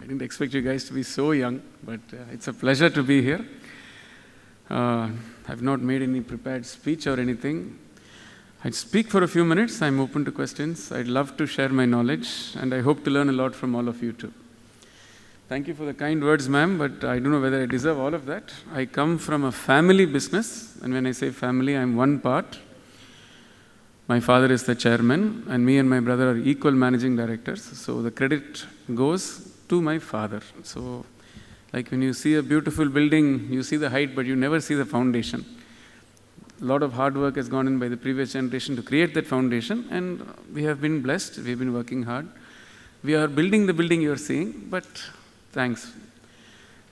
didn't expect you guys to be so young, but it's a pleasure to be here. I've not made any prepared speech or anything. I'd speak for a few minutes. I'm open to questions. I'd love to share my knowledge, and I hope to learn a lot from all of you too. Thank you for the kind words, ma'am, but I don't know whether I deserve all of that. I come from a family business, and when I say family, I'm one part. My father is the chairman, and me and my brother are equal managing directors, so the credit goes to my father. So, like when you see a beautiful building, you see the height, but you never see the foundation. A lot of hard work has gone in by the previous generation to create that foundation, and we have been blessed. We've been working hard. We are building the building you're seeing, but thanks.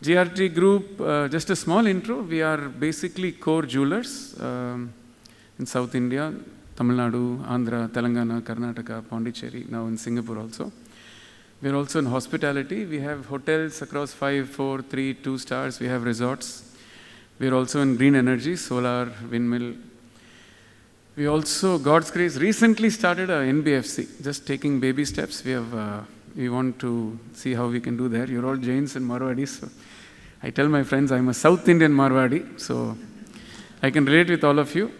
GRT Group, just a small intro. We are basically core jewelers in South India, Tamil Nadu, Andhra, Telangana, Karnataka, Pondicherry, now in Singapore also. We are also in hospitality. We have hotels across 5, 4, 3, 2 stars. We have resorts. We are also in green energy, solar, windmill. We also, God's grace, recently started a NBFC, just taking baby steps. We want to see how we can do there. You're all Jains and Marwadis. So I tell my friends I'm a South Indian Marwadi, so I can relate with all of you.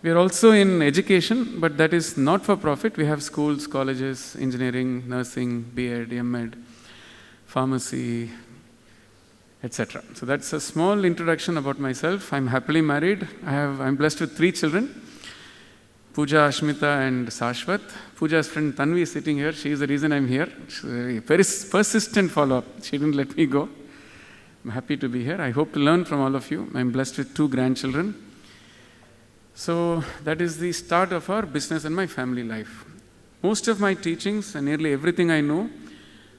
We are also in education, but that is not for profit. We have schools, colleges, engineering, nursing, B.Ed, M.Ed, pharmacy, etc. So that's a small introduction about myself. I'm happily married. I'm blessed with 3 children, Pooja, Ashmita, and Sashwat. Pooja's friend Tanvi is sitting here. She is the reason I'm here. She's a very persistent follow-up. She didn't let me go. I'm happy to be here. I hope to learn from all of you. I'm blessed with 2 grandchildren. So that is the start of our business and my family life. Most of my teachings and nearly everything I know,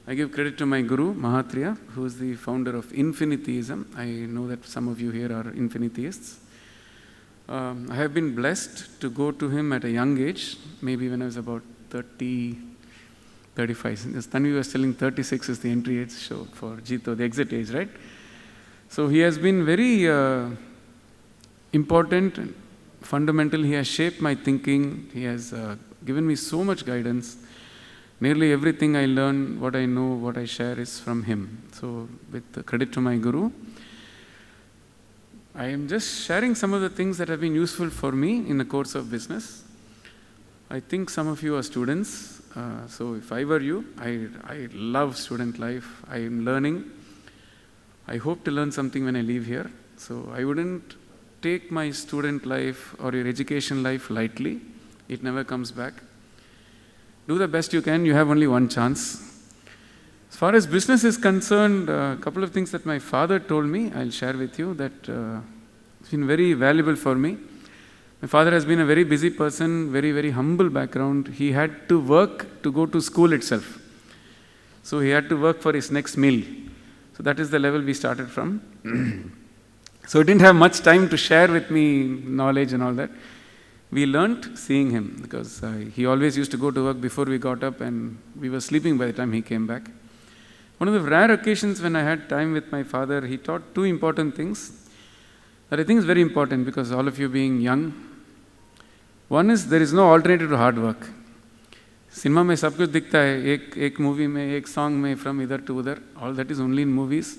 I give credit to my guru, Mahatriya, who is the founder of Infinityism. I know that some of you here are Infinityists. I have been blessed to go to him at a young age, maybe when I was about 30, 35. As Tanvi was telling, 36 is the entry age for JITO, the exit age, right? So he has been very important and fundamental. He has shaped my thinking. He has given me so much guidance. Nearly everything I learn, what I know, what I share is from him. So with credit to my guru, I am just sharing some of the things that have been useful for me in the course of business. I think some of you are students. So if I were you, I love student life. I am learning. I hope to learn something when I leave here. So I wouldn't take my student life or your education life lightly. It never comes back. Do the best you can. You have only one chance. As far as business is concerned, a couple of things that my father told me, I'll share with you that it's been very valuable for me. My father has been a very busy person, very, very humble background. He had to work to go to school itself. So he had to work for his next meal. So that is the level we started from. So he didn't have much time to share with me knowledge and all that. We learnt seeing him because he always used to go to work before we got up, and we were sleeping by the time he came back. One of the rare occasions when I had time with my father, he taught 2 important things that I think is very important because all of you being young. One is there is no alternative to hard work. Cinema में सब कुछ दिखता है, एक movie में, एक song में, from इधर to उधर. All that is only in movies.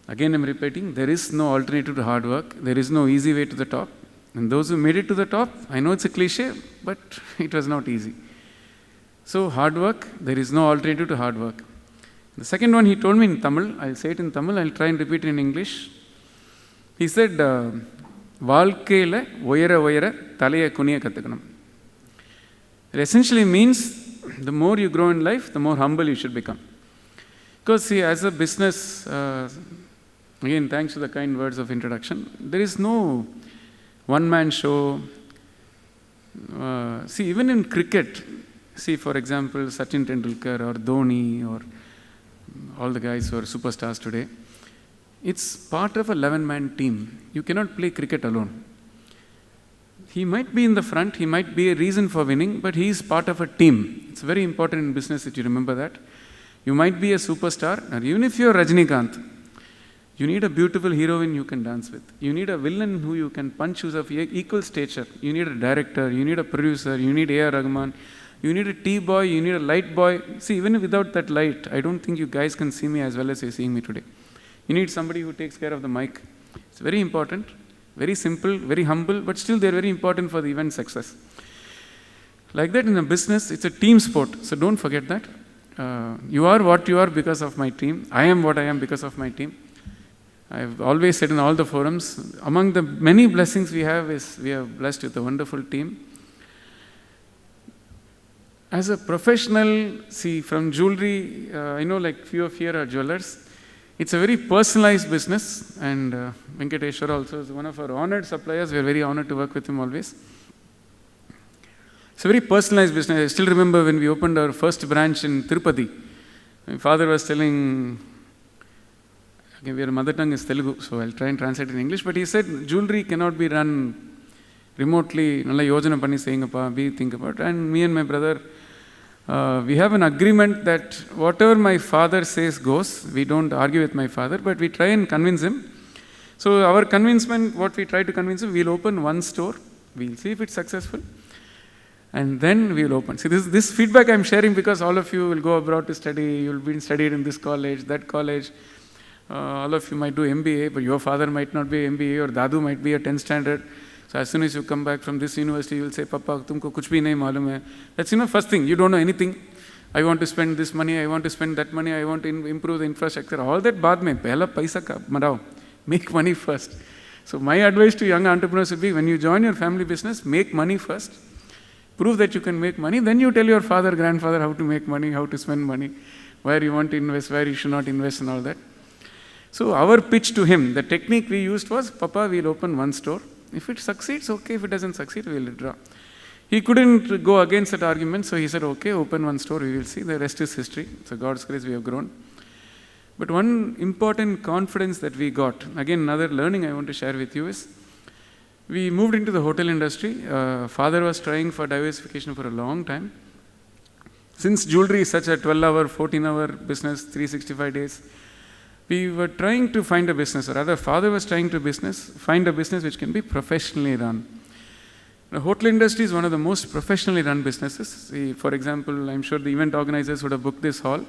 Again, I'm repeating, there is no alternative to hard work. There is no easy way to the top. And those who made it to the top, I know it's a cliche, but it was not easy. So hard work, there is no alternative to hard work. The second one he told me in Tamil, I'll say it in Tamil, I'll try and repeat it in English. He said, "Vaalkkaiyila oyara oyara thalaiya kuniya kathukanum." It essentially means the more you grow in life, the more humble you should become. Because see, as a business, again, thanks to the kind words of introduction, there is no one-man show. See, even in cricket, see, for example, Sachin Tendulkar or Dhoni or all the guys who are superstars today, it's part of a 11-man team. You cannot play cricket alone. He might be in the front, he might be a reason for winning, but he is part of a team. It's very important in business that you remember that. You might be a superstar, or even if you're Rajinikanth, you need a beautiful heroine you can dance with. You need a villain who you can punch, who's of equal stature. You need a director, you need a producer, you need A.R. Rahman, You need a tea boy, you need a light boy. See, even without that light, I don't think you guys can see me as well as you're seeing me today. You need somebody who takes care of the mic. It's very important, very simple, very humble, but still they're very important for the event success. Like that in a business, it's a team sport, so don't forget that. You are what you are because of my team. I am what I am because of my team. I've always said in all the forums, among the many blessings we have is we are blessed with a wonderful team. As a professional, see, from jewelry, I know like few of here are jewelers. It's a very personalized business, and Venkateshwar also is one of our honored suppliers. We are very honored to work with him always. It's a very personalized business. I still remember when we opened our first branch in Tirupati. My father was telling, okay, our mother tongue is Telugu, so I'll try and translate in English, but he said jewelry cannot be run remotely. Nalla yojana panni seiyungappa, we think about. And me and my brother, we have an agreement that whatever my father says goes. We don't argue with my father, but we try and convince him. So our convincement, what we try to convince him, we'll open one store. We'll see if it's successful. And then we will open. See, this feedback I'm sharing because all of you will go abroad to study, you'll be studied in this college, that college. All of you might do MBA, but your father might not be MBA, or Dadu might be a 10th standard. So as soon as you come back from this university, you will say, Papa, tumko kuch bhi nahi malum hai. That's, first thing. You don't know anything. I want to spend this money, I want to spend that money, I want to improve the infrastructure. All that baad mein, pehla paisa ka marao. Make money first. So my advice to young entrepreneurs would be, when you join your family business, make money first. Prove that you can make money. Then you tell your father, grandfather how to make money, how to spend money, where you want to invest, where you should not invest and all that. So our pitch to him, the technique we used was, Papa, we'll open one store. If it succeeds, okay. If it doesn't succeed, we'll withdraw. He couldn't go against that argument, so he said, okay, open one store, we will see. The rest is history. So God's grace, we have grown. But one important confidence that we got, again, another learning I want to share with you is, we moved into the hotel industry. Father was trying for diversification for a long time. Since jewelry is such a 12-hour, 14-hour business, 365 days, we were trying to find a business, or rather, father was trying to find a business which can be professionally run. The hotel industry is one of the most professionally run businesses. See, for example, I'm sure the event organizers would have booked this hall.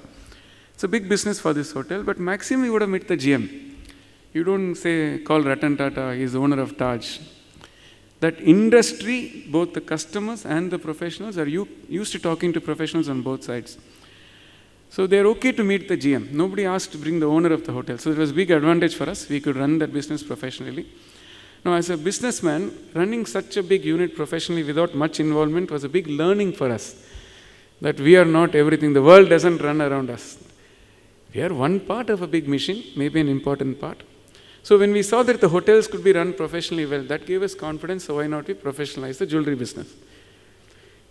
It's a big business for this hotel, but maximum you would have met the GM. You don't say, call Ratan Tata, he's the owner of Taj. That industry, both the customers and the professionals are used to talking to professionals on both sides. So they're okay to meet the GM. Nobody asked to bring the owner of the hotel. So it was a big advantage for us. We could run that business professionally. Now, as a businessman, running such a big unit professionally without much involvement was a big learning for us. That we are not everything. The world doesn't run around us. We are one part of a big machine, maybe an important part. So when we saw that the hotels could be run professionally well, that gave us confidence, so why not we professionalize the jewelry business.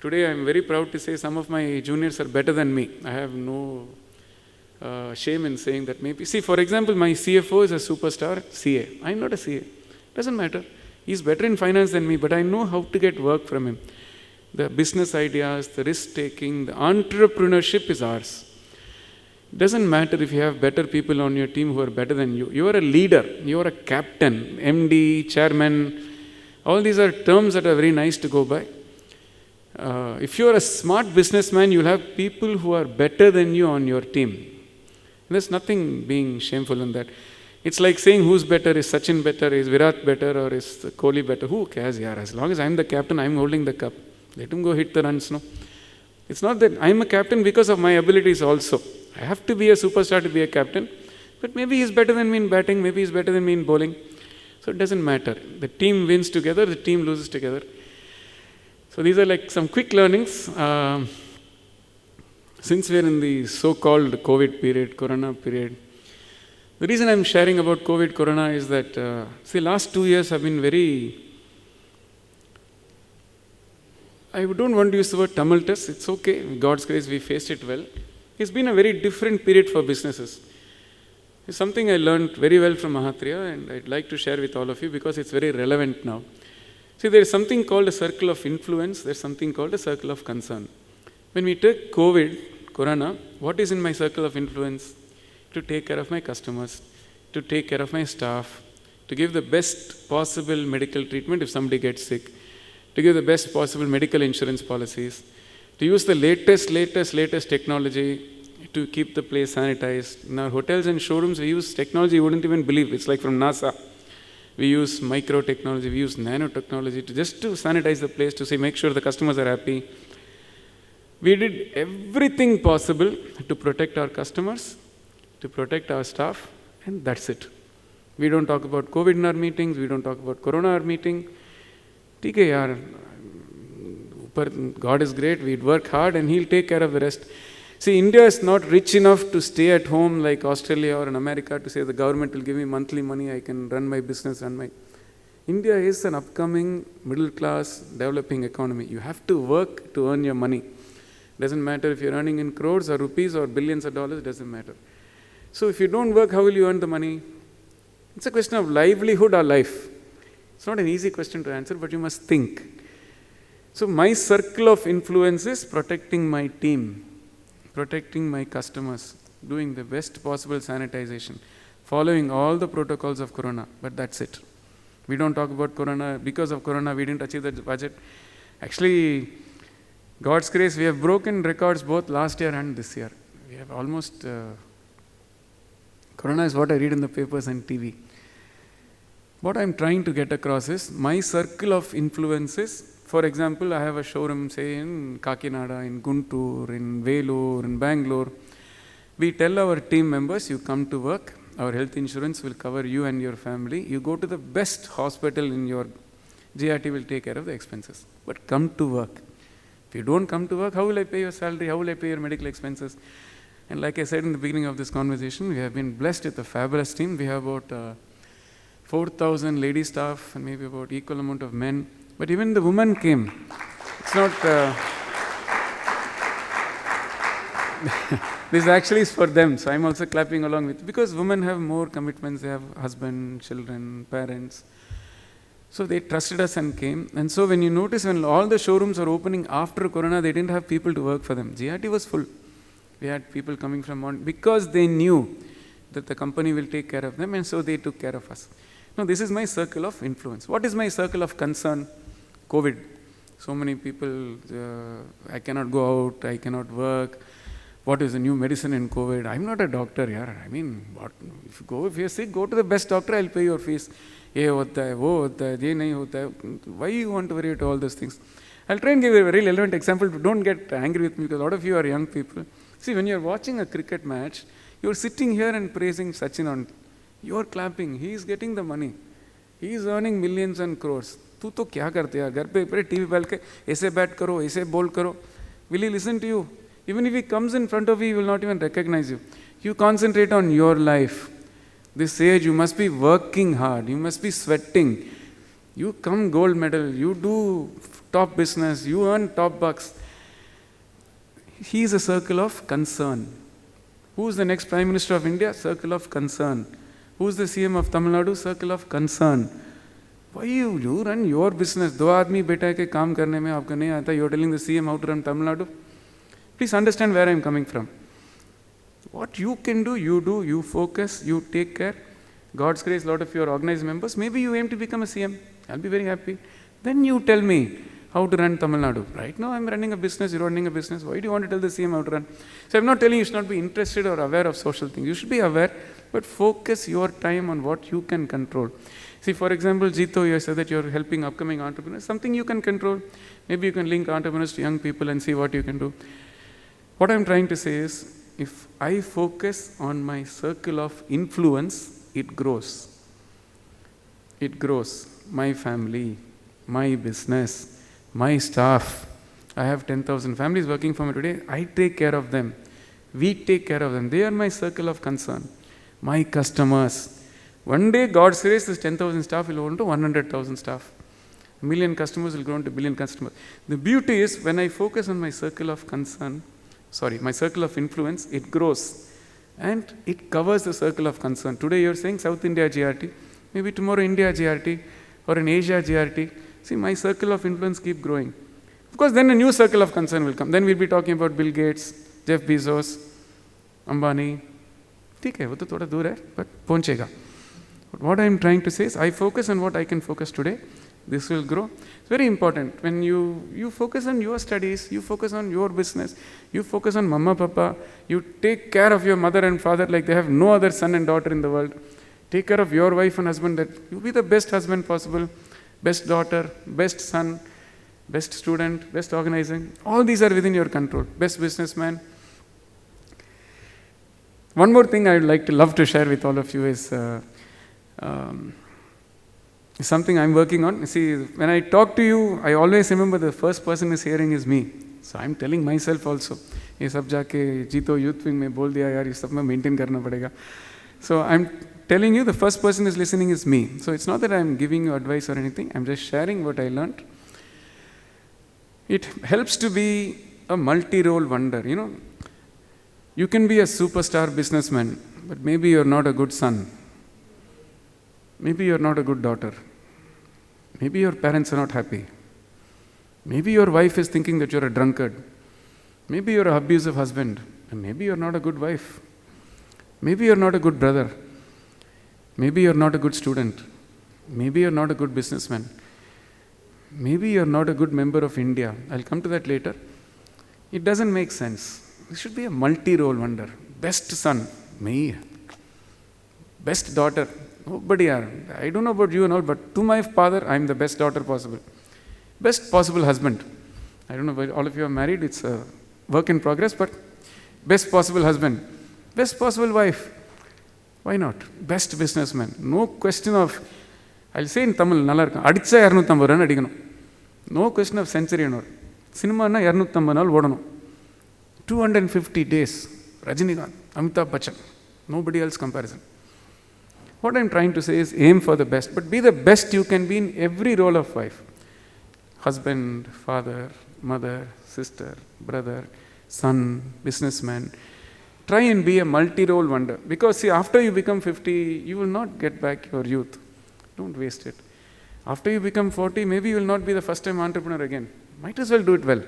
Today I am very proud to say some of my juniors are better than me. I have no shame in saying that maybe. See, for example, my CFO is a superstar CA. I am not a CA. Doesn't matter. He's better in finance than me, but I know how to get work from him. The business ideas, the risk-taking, the entrepreneurship is ours. It doesn't matter if you have better people on your team who are better than you. You are a leader. You are a captain, MD, chairman. All these are terms that are very nice to go by. If you are a smart businessman, you'll have people who are better than you on your team. There's nothing being shameful in that. It's like saying who's better, is Sachin better, is Virat better, or is Kohli better. Who cares, yaar? As long as I'm the captain, I'm holding the cup. Let him go hit the runs, no? It's not that I'm a captain because of my abilities also. I have to be a superstar to be a captain, but maybe he's better than me in batting, maybe he's better than me in bowling. So it doesn't matter. The team wins together, the team loses together. So these are like some quick learnings. Since we're in the so-called COVID period, Corona period, the reason I'm sharing about COVID, Corona is that, see, last 2 years have been very, I don't want to use the word tumultuous. It's okay. In God's grace, we faced it well. It's been a very different period for businesses. It's something I learned very well from Mahatriya, and I'd like to share with all of you because it's very relevant now. See, there is something called a circle of influence. There's something called a circle of concern. When we take COVID, Corona, what is in my circle of influence? To take care of my customers, to take care of my staff, to give the best possible medical treatment if somebody gets sick, to give the best possible medical insurance policies, to use the latest technology to keep the place sanitized. In our hotels and showrooms, we use technology you wouldn't even believe. It's like from NASA. We use micro technology, we use nanotechnology to sanitize the place, to make sure the customers are happy. We did everything possible to protect our customers, to protect our staff, and that's it. We don't talk about COVID in our meetings, we don't talk about Corona in our meeting. TK, yaar, God is great, we'd work hard and He'll take care of the rest. See, India is not rich enough to stay at home like Australia or in America to say the government will give me monthly money, I can run my business, India is an upcoming middle class developing economy. You have to work to earn your money. Doesn't matter if you're earning in crores or rupees or billions of dollars, doesn't matter. So if you don't work, how will you earn the money? It's a question of livelihood or life. It's not an easy question to answer, but you must think. So my circle of influence is protecting my team, protecting my customers, doing the best possible sanitization, following all the protocols of Corona, but that's it. We don't talk about Corona. Because of Corona, we didn't achieve the budget. Actually, God's grace, we have broken records both last year and this year. We have almost... Corona is what I read in the papers and TV. What I'm trying to get across is my circle of influences. For example, I have a showroom, say, in Kakinada, in Guntur, in Vellore, in Bangalore. We tell our team members, you come to work, our health insurance will cover you and your family. You go to the best hospital in your GRT will take care of the expenses. But come to work. If you don't come to work, how will I pay your salary? How will I pay your medical expenses? And like I said in the beginning of this conversation, we have been blessed with a fabulous team. We have about 4,000 lady staff and maybe about equal amount of men. But even the women came. It's not... this actually is for them, so I'm also clapping along with... Because women have more commitments. They have husband, children, parents. So they trusted us and came. And so when you notice, when all the showrooms are opening after Corona, they didn't have people to work for them. GRT was full. We had people coming from... Because they knew that the company will take care of them, and so they took care of us. Now, this is my circle of influence. What is my circle of concern? COVID. So many people, I cannot go out, I cannot work. What is the new medicine in COVID? I'm not a doctor here. I mean, what, if you're sick, go to the best doctor, I'll pay your fees. Why you want to worry about all those things? I'll try and give you a very relevant example. Don't get angry with me because a lot of you are young people. See, when you're watching a cricket match, you're sitting here and praising Sachin. You're clapping. He is getting the money. He is earning millions and crores. तू तो क्या करते यार घर पे TV बैठ के ऐसे बैट करो ऐसे बोल करो. Will he listen to you? Even if he comes in front of you, he will not even recognize you. You concentrate on your life. This age, you must be working hard. You must be sweating. You come gold medal. You do top business. You earn top bucks. He is a circle of concern. Who is the next Prime Minister of India? Circle of concern. Who is the CM of Tamil Nadu? Circle of concern. Why you run your business? दो आदमी बैठा है कि काम करने में आपको नहीं आता. You're telling the CM how to run Tamil Nadu. Please understand where I'm coming from. What you can do, you focus, you take care. God's grace, a lot of your organized members, maybe you aim to become a CM. I'll be very happy. Then you tell me how to run Tamil Nadu. Right now I'm running a business, you're running a business. Why do you want to tell the CM how to run? So I'm not telling you should not be interested or aware of social things. You should be aware, but focus your time on what you can control. See, for example, JITO, you said that you're helping upcoming entrepreneurs. Something you can control. Maybe you can link entrepreneurs to young people and see what you can do. What I'm trying to say is, if I focus on my circle of influence, it grows. It grows. My family, my business, my staff. I have 10,000 families working for me today. I take care of them. We take care of them. They are my circle of concern. My customers. One day, God's grace, this 10,000 staff will go to 100,000 staff. A million customers will grow into a billion customers. The beauty is, when I focus on my circle of concern, my circle of influence, it grows. And it covers the circle of concern. Today you're saying South India GRT. Maybe tomorrow India GRT or in Asia GRT. See, my circle of influence keep growing. Of course, then a new circle of concern will come. Then we'll be talking about Bill Gates, Jeff Bezos, Ambani. ठीक है, वो तो थोड़ा दूर है, but पहुंचेगा. But what I'm trying to say is, I focus on what I can focus today. this will grow. It's very important. When you focus on your studies, you focus on your business, you focus on mama, papa, you take care of your mother and father like they have no other son and daughter in the world. Take care of your wife and husband, that you be the best husband possible, best daughter, best son, best student, best organizing. All these are within your control. Best businessman. One more thing I would love to share with all of you is something I'm working on. See, when I talk to you, I always remember the first person is hearing is me. So I'm telling myself also, ये सब जाके JITO Youth Wing में बोल दिया यार, ये सब मैं maintain करना पड़ेगा. So I'm telling you, the first person is listening is me. So it's not that I'm giving you advice or anything. I'm just sharing what I learned. It helps to be a multi-role wonder. You know, you can be a superstar businessman, but maybe you're not a good son. Maybe you're not a good daughter. Maybe your parents are not happy. Maybe your wife is thinking that you're a drunkard. Maybe you're an abusive husband. And maybe you're not a good wife. Maybe you're not a good brother. Maybe you're not a good student. Maybe you're not a good businessman. Maybe you're not a good member of India. I'll come to that later. It doesn't make sense. It should be a multi-role wonder. Best son, me. Best daughter, nobody. I don't know about you and all, but to my father, I'm the best daughter possible. Best possible husband. I don't know if all of you are married, it's a work in progress, but best possible husband. Best possible wife. Why not? Best businessman. No question of, I'll say in Tamil, adicha 250 run adikanum. No question of century and all. Cinema na 250 naal odano. 250 days. Rajinikanth, Amitabh Bachchan. Nobody else comparison. What I'm trying to say is aim for the best, but be the best you can be in every role of life. Husband, father, mother, sister, brother, son, businessman. Try and be a multi-role wonder. Because see, after you become 50, you will not get back your youth. Don't waste it. After you become 40, maybe you will not be the first time entrepreneur again. Might as well do it well.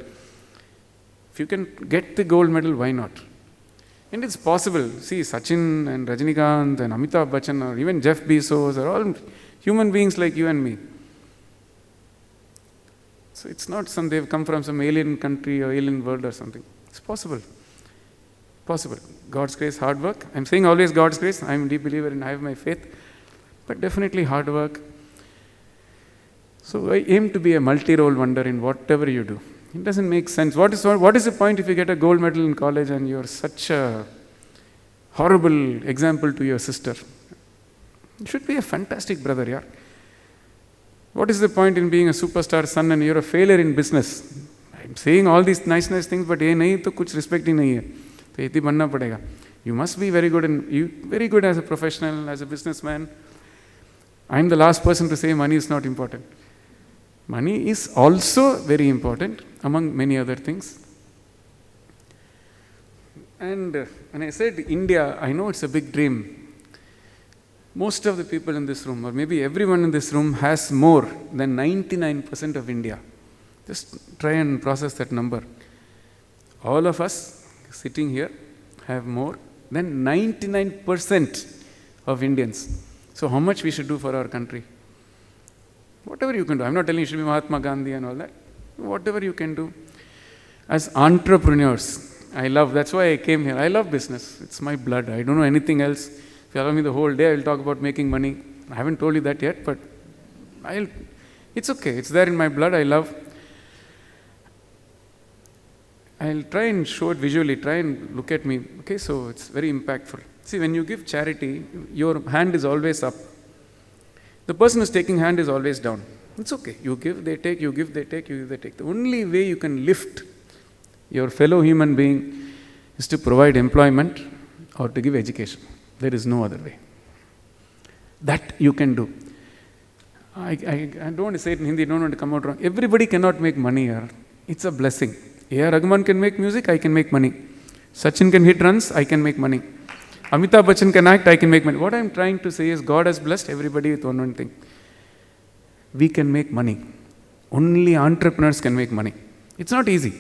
If you can get the gold medal, why not? And it's possible. See, Sachin and Rajinikanth and Amitabh Bachchan or even Jeff Bezos are all human beings like you and me. So it's not they've come from some alien country or alien world or something. It's possible. Possible. God's grace, hard work. I'm saying always God's grace. I'm a deep believer and I have my faith. But definitely hard work. So I aim to be a multi-role wonder in whatever you do. It doesn't make sense. What is the point if you get a gold medal in college and you're such a horrible example to your sister? You should be a fantastic brother, yeah. What is the point in being a superstar son and you're a failure in business? I'm saying all these nice things, but ये नहीं तो कुछ respect ही नहीं है. तो इतनी बनना पड़ेगा. You must be very good as a professional, as a businessman. I'm the last person to say money is not important. Money is also very important among many other things. And when I said India, I know it's a big dream. Most of the people in this room, or maybe everyone in this room, has more than 99% of India. Just try and process that number. All of us sitting here have more than 99% of Indians. So how much we should do for our country? Whatever you can do. I'm not telling you should be Mahatma Gandhi and all that. Whatever you can do. As entrepreneurs, that's why I came here. I love business. It's my blood. I don't know anything else. If you allow me the whole day, I'll talk about making money. I haven't told you that yet, but it's okay. It's there in my blood. I love. I'll try and show it visually. Try and look at me. Okay, so it's very impactful. See, when you give charity, your hand is always up. The person who's taking hand is always down. It's okay. You give, they take, you give, they take, you give, they take. The only way you can lift your fellow human being is to provide employment or to give education. There is no other way. That you can do. I don't want to say it in Hindi, don't want to come out wrong. Everybody cannot make money here. It's a blessing. A.R. Rahman can make music, I can make money. Sachin can hit runs, I can make money. Amitabh Bachchan can act, I can make money. What I'm trying to say is God has blessed everybody with one thing. We can make money. Only entrepreneurs can make money. It's not easy.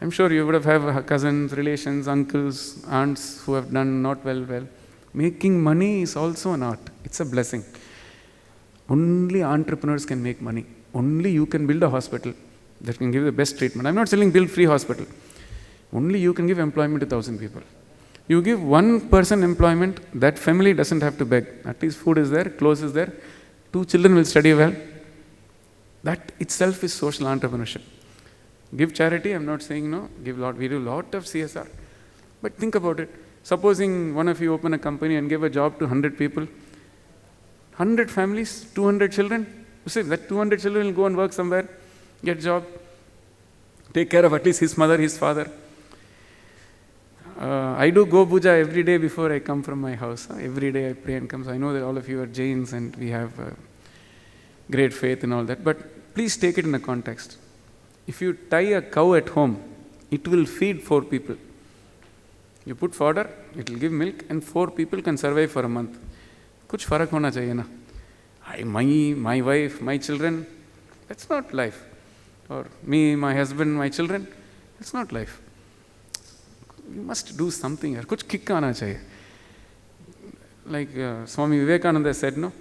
I'm sure you would have cousins, relations, uncles, aunts who have done not well. Making money is also an art. It's a blessing. Only entrepreneurs can make money. only you can build a hospital that can give the best treatment. I'm not selling build free hospital. Only you can give employment to 1,000 people. You give one person employment, that family doesn't have to beg. At least food is there, clothes is there, 2 children will study well. That itself is social entrepreneurship. Give charity, I'm not saying no. We do a lot of CSR. But think about it. Supposing one of you open a company and give a job to 100 people, 100 families, 200 children. You see, that 200 children will go and work somewhere, get a job, take care of at least his mother, his father. I do Go Puja every day before I come from my house. Every day I pray and come. So I know that all of you are Jains and we have great faith and all that. But please take it in a context. If you tie a cow at home, it will feed 4 people. You put fodder, it will give milk, and 4 people can survive for a month. Kuch farak hona chahiye na. My wife, my children, that's not life. Or me, my husband, my children, that's not life. You must do something. Kuch kick aana chahiye. Like Swami Vivekananda said, no?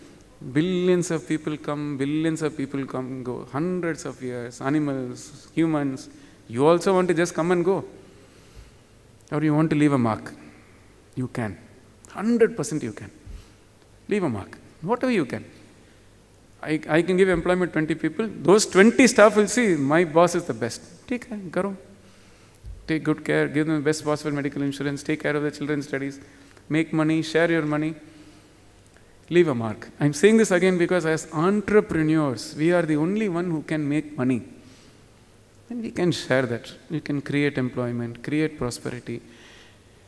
Billions of people come, go. Hundreds of years, animals, humans. You also want to just come and go. Or you want to leave a mark. You can. 100% you can. Leave a mark. Whatever you can. I can give employment 20 people. Those 20 staff will see, my boss is the best. Take good care, give them the best possible medical insurance, take care of the children's studies, make money, share your money, leave a mark. I'm saying this again because as entrepreneurs, we are the only one who can make money. And we can share that. We can create employment, create prosperity.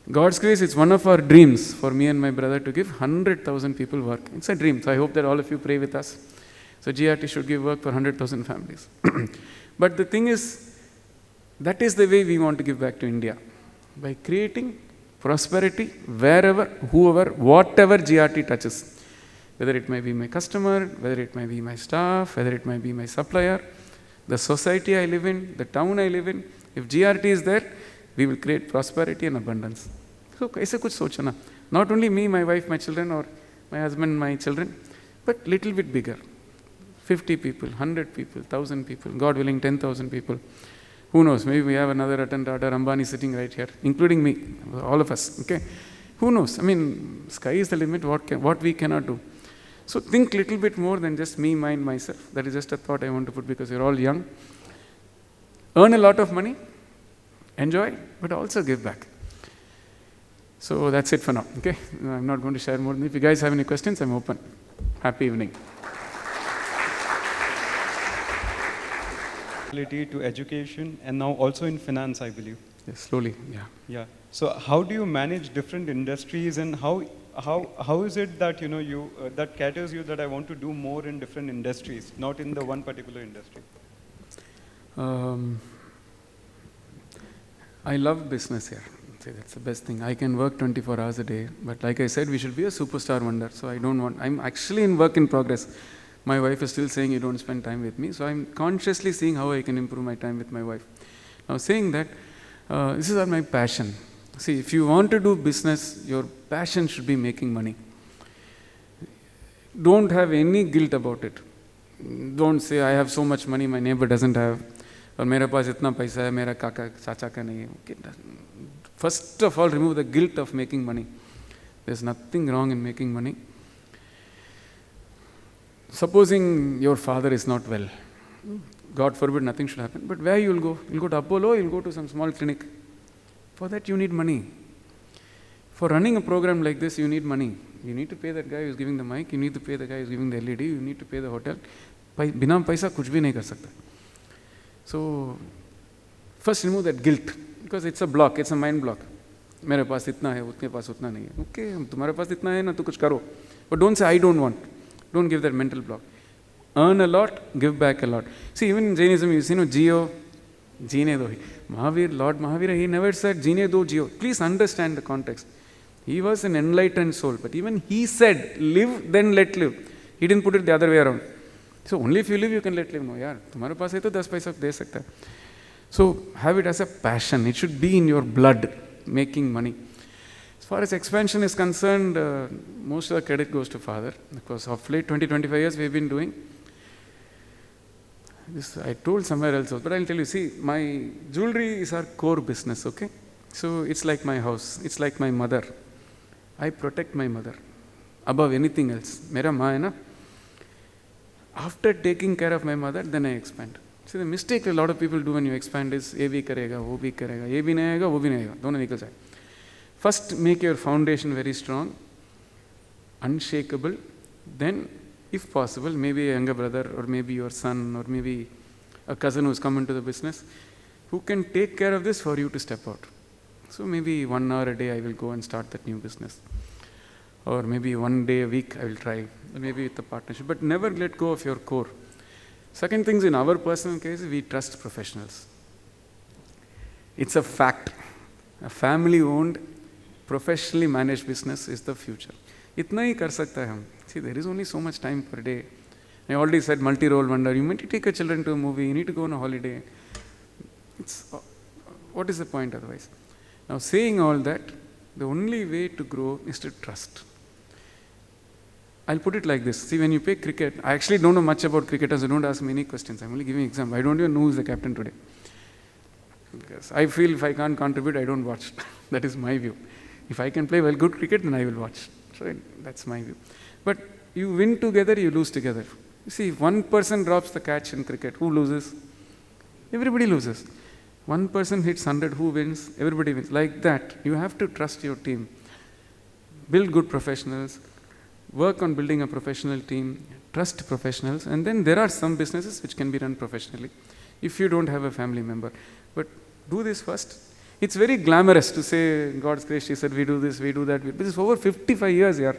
God's grace, it's one of our dreams for me and my brother to give 100,000 people work. It's a dream. So I hope that all of you pray with us. So GRT should give work for 100,000 families. But the thing is, that is the way we want to give back to India. By creating prosperity wherever, whoever, whatever GRT touches. Whether it may be my customer, whether it may be my staff, whether it may be my supplier, the society I live in, the town I live in. If GRT is there, we will create prosperity and abundance. So, aise kuch sochana. Not only me, my wife, my children, or my husband, my children, but little bit bigger. 50 people, 100 people, 1,000 people, God willing, 10,000 people. Who knows? Maybe we have another Ratan Tata Ambani sitting right here, including me, all of us. Okay, who knows? I mean, sky is the limit. What we cannot do. So think little bit more than just me, mine, myself. That is just a thought I want to put because you're all young. Earn a lot of money, enjoy, but also give back. So that's it for now. Okay, I'm not going to share more. If you guys have any questions, I'm open. Happy evening. To education and now also in finance, I believe. Yes, slowly, yeah. Yeah. So how do you manage different industries and how is it that that caters you that I want to do more in different industries, not in the one particular industry? I love business here. See, that's the best thing. I can work 24 hours a day, but like I said, we should be a superstar wonder. So I'm actually in work in progress. My wife is still saying you don't spend time with me. So I'm consciously seeing how I can improve my time with my wife. Now saying that, this is my passion. See, if you want to do business, your passion should be making money. Don't have any guilt about it. Don't say, I have so much money, my neighbor doesn't have. Or mera paas itna paisa hai, mera kaka, chacha ka nahi hai. First of all, remove the guilt of making money. There's nothing wrong in making money. Supposing your father is not well, God forbid nothing should happen, but where you will go? You'll go to Apollo, you'll go to some small clinic. For that you need money. For running a program like this, you need money. You need to pay that guy who's giving the mic, you need to pay the guy who's giving the LED, you need to pay the hotel. Bina paisa kuch bhi nahi kar sakta. So, first remove that guilt, because it's a block, it's a mind block. Mere paas itna hai, utke paas utna nahi hai. Okay, tumhare paas itna hai na, tu kuch karo. But don't say, I don't want. Don't give that mental block. Earn a lot, give back a lot. See, even in Jainism, you see, Jio, Jeene do. Mahavir, Lord Mahavira, he never said, Jeene do, Jio. Please understand the context. He was an enlightened soul, but even he said, live, then let live. He didn't put it the other way around. So only if you live, you can let live. No, yaar, tumhare paas hai to 10 paisa de sakta hai. So have it as a passion. It should be in your blood, making money. As far as expansion is concerned, most of the credit goes to Father, because of late 20-25 years we have been doing. This I told somewhere else, but I'll tell you, see, my jewelry is our core business, okay? So it's like my house, it's like my mother. I protect my mother above anything else. Mera maa hai na? After taking care of my mother, then I expand. See, the mistake a lot of people do when you expand is, ye bhi karega, wo bhi karega, ye bhi nahi aayega, wo bhi nahi aayega, dono nikal jaye. First, make your foundation very strong, unshakable. Then, if possible, maybe a younger brother, or maybe your son, or maybe a cousin who's come into the business, who can take care of this for you to step out. So maybe 1 hour a day I will go and start that new business. Or maybe 1 day a week I will try, or maybe with a partnership. But never let go of your core. Second thing is, in our personal case, we trust professionals. It's a fact. A family-owned, professionally managed business is the future. Itna hi kar sakta hai hum. See, there is only so much time per day. I already said multi-role wonder. You need to take your children to a movie. You need to go on a holiday. What is the point otherwise? Now, saying all that, the only way to grow is to trust. I'll put it like this. See, when you play cricket, I actually don't know much about cricketers, so don't ask me any questions. I'm only giving an example. I don't even know who's the captain today. Because I feel if I can't contribute, I don't watch. That is my view. If I can play well good cricket, then I will watch. So that's my view. But you win together, you lose together. You see, if one person drops the catch in cricket, who loses? Everybody loses. One person hits 100, who wins? Everybody wins. Like that, you have to trust your team. Build good professionals. Work on building a professional team. Trust professionals. And then there are some businesses which can be run professionally if you don't have a family member. But do this first. It's very glamorous to say, God's grace, she said, we do this, we do that. This is over 55 years, yaar.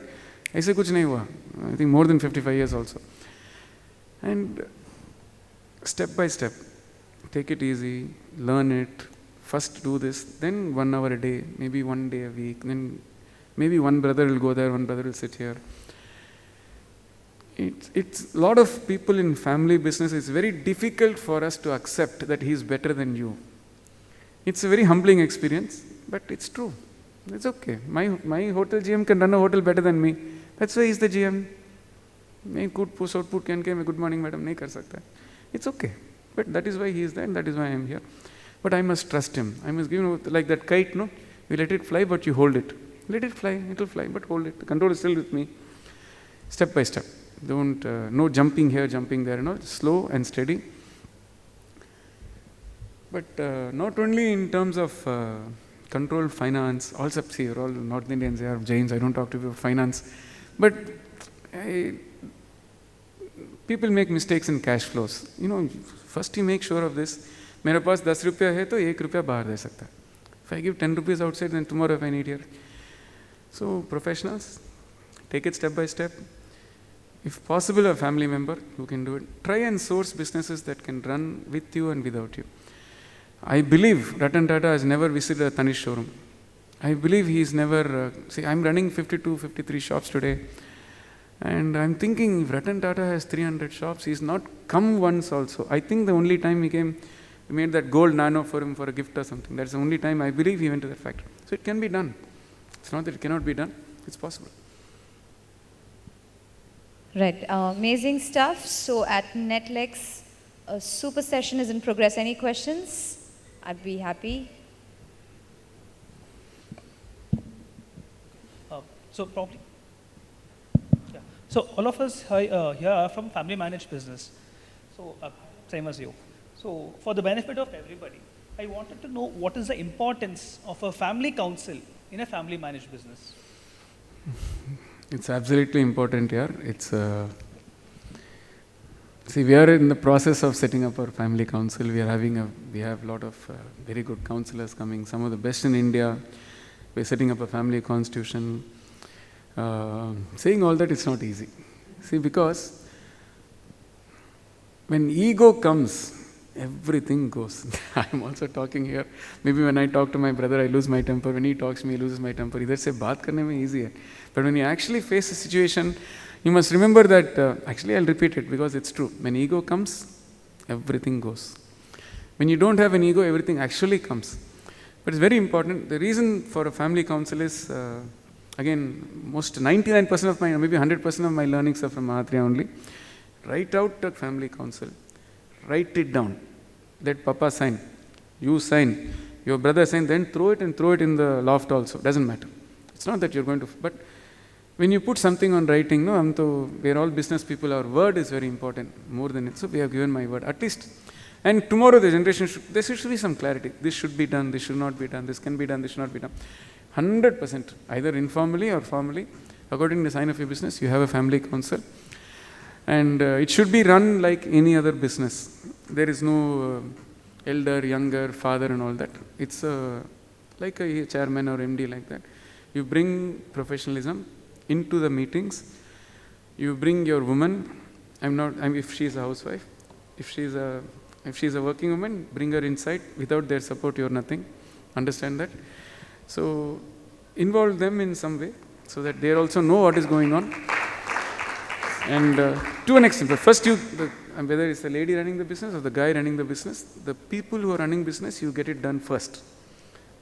Aise kuch nahi hua. I think more than 55 years also. And step by step, take it easy, learn it. First do this, then 1 hour a day, maybe 1 day a week. Then maybe one brother will go there, one brother will sit here. It's a lot of people in family business, it's very difficult for us to accept that he is better than you. It's a very humbling experience, but it's true. It's okay. My hotel GM can run a hotel better than me. That's why he's the GM. May good push output can may good morning madam nahi kar sakta. It's okay. But that is why he is there and that is why I am here. But I must trust him. I must give him like that kite, no? You let it fly, but you hold it. Let it fly, it will fly, but hold it. The control is still with me. Step by step. Don't, no jumping here, jumping there, no. Slow and steady. But not only in terms of control, finance, also, see, you're all North Indians, they are Jains, I don't talk to you about finance. But people make mistakes in cash flows. You know, first you make sure of this. मेरे पास 10 रुपया है तो 1 रुपया बाहर दे सकता है. If I give 10 rupees outside, then tomorrow if I need here. So professionals, take it step by step. If possible, a family member who can do it. Try and source businesses that can run with you and without you. I believe Ratan Tata has never visited a Tanishq showroom. I believe he's never, see, I'm running 52, 53 shops today. And I'm thinking, if Ratan Tata has 300 shops, he's not come once also. I think the only time he came, we made that gold nano for him for a gift or something. That's the only time I believe he went to that factory. So it can be done. It's not that it cannot be done. It's possible. Right. Amazing stuff. So at NETLEX, a super session is in progress. Any questions? I'd be happy. So probably, yeah. So all of us here are from family managed business. So same as you. So for the benefit of everybody, I wanted to know what is the importance of a family council in a family managed business. It's absolutely important here. It's see, we are in the process of setting up our family council. We have a lot of very good counselors coming, some of the best in India. We're setting up a family constitution. Saying all that, it's not easy. See, because when ego comes, everything goes. I'm also talking here. Maybe when I talk to my brother, I lose my temper. When he talks to me, he loses my temper. Either say, baat karne mein easy hai. But when you actually face a situation, you must remember that, actually I'll repeat it because it's true. When ego comes, everything goes. When you don't have an ego, everything actually comes. But it's very important. The reason for a family council is, again, most 99% of my, maybe 100% of my learnings are from Mahatria only. Write out a family council. Write it down. Let Papa sign. You sign. Your brother sign. Then throw it in the loft also. Doesn't matter. It's not that you're going to... But when you put something on writing, no, we're all business people. Our word is very important. More than it. So we have given my word. At least... And tomorrow the generation there should be some clarity. This should be done, this should not be done, this can be done, this should not be done. 100%, either informally or formally, according to the sign of your business, you have a family council. And it should be run like any other business. There is no elder, younger, father and all that. It's like a chairman or MD like that. You bring professionalism into the meetings. You bring your woman. If she is a housewife, if she is a working woman, bring her inside. Without their support, you're nothing. Understand that? So, involve them in some way so that they also know what is going on. And to an extent, but first whether it's the lady running the business or the guy running the business, the people who are running business, you get it done first.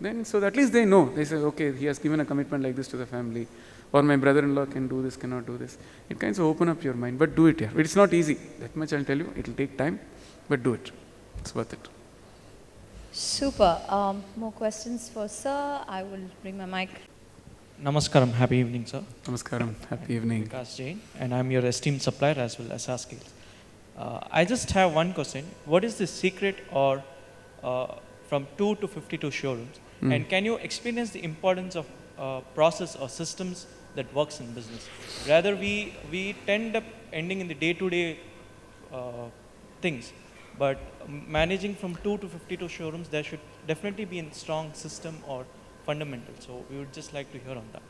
Then, so that at least they know. They say, okay, he has given a commitment like this to the family. Or my brother-in-law can do this, cannot do this. It kind of open up your mind, but do it here. It's not easy. That much I'll tell you. It will take time. But do it. It's worth it. Super. More questions for sir. I will bring my mic. Namaskaram. Happy evening, sir. Namaskaram. Happy evening. Vikas Jain, and I'm your esteemed supplier as well as our skills. I just have one question. What is the secret or from 2 to 52 showrooms? And can you experience the importance of process or systems that works in business? Rather, we tend up ending in the day-to-day things. But managing from 2 to 52 showrooms, there should definitely be a strong system or fundamental. So we would just like to hear on that.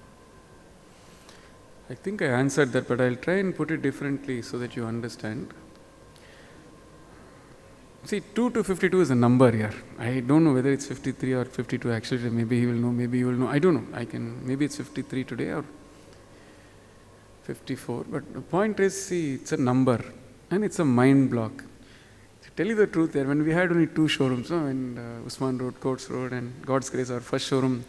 I think I answered that, but I'll try and put it differently so that you understand. See, 2 to 52 is a number here. I don't know whether it's 53 or 52 actually. Maybe he will know, maybe you will know. I don't know. Maybe it's 53 today or 54. But the point is, see, it's a number and it's a mind block. To tell you the truth there, when we had only 2 showrooms, in Usman Road, Courts Road and God's Grace, our first showroom,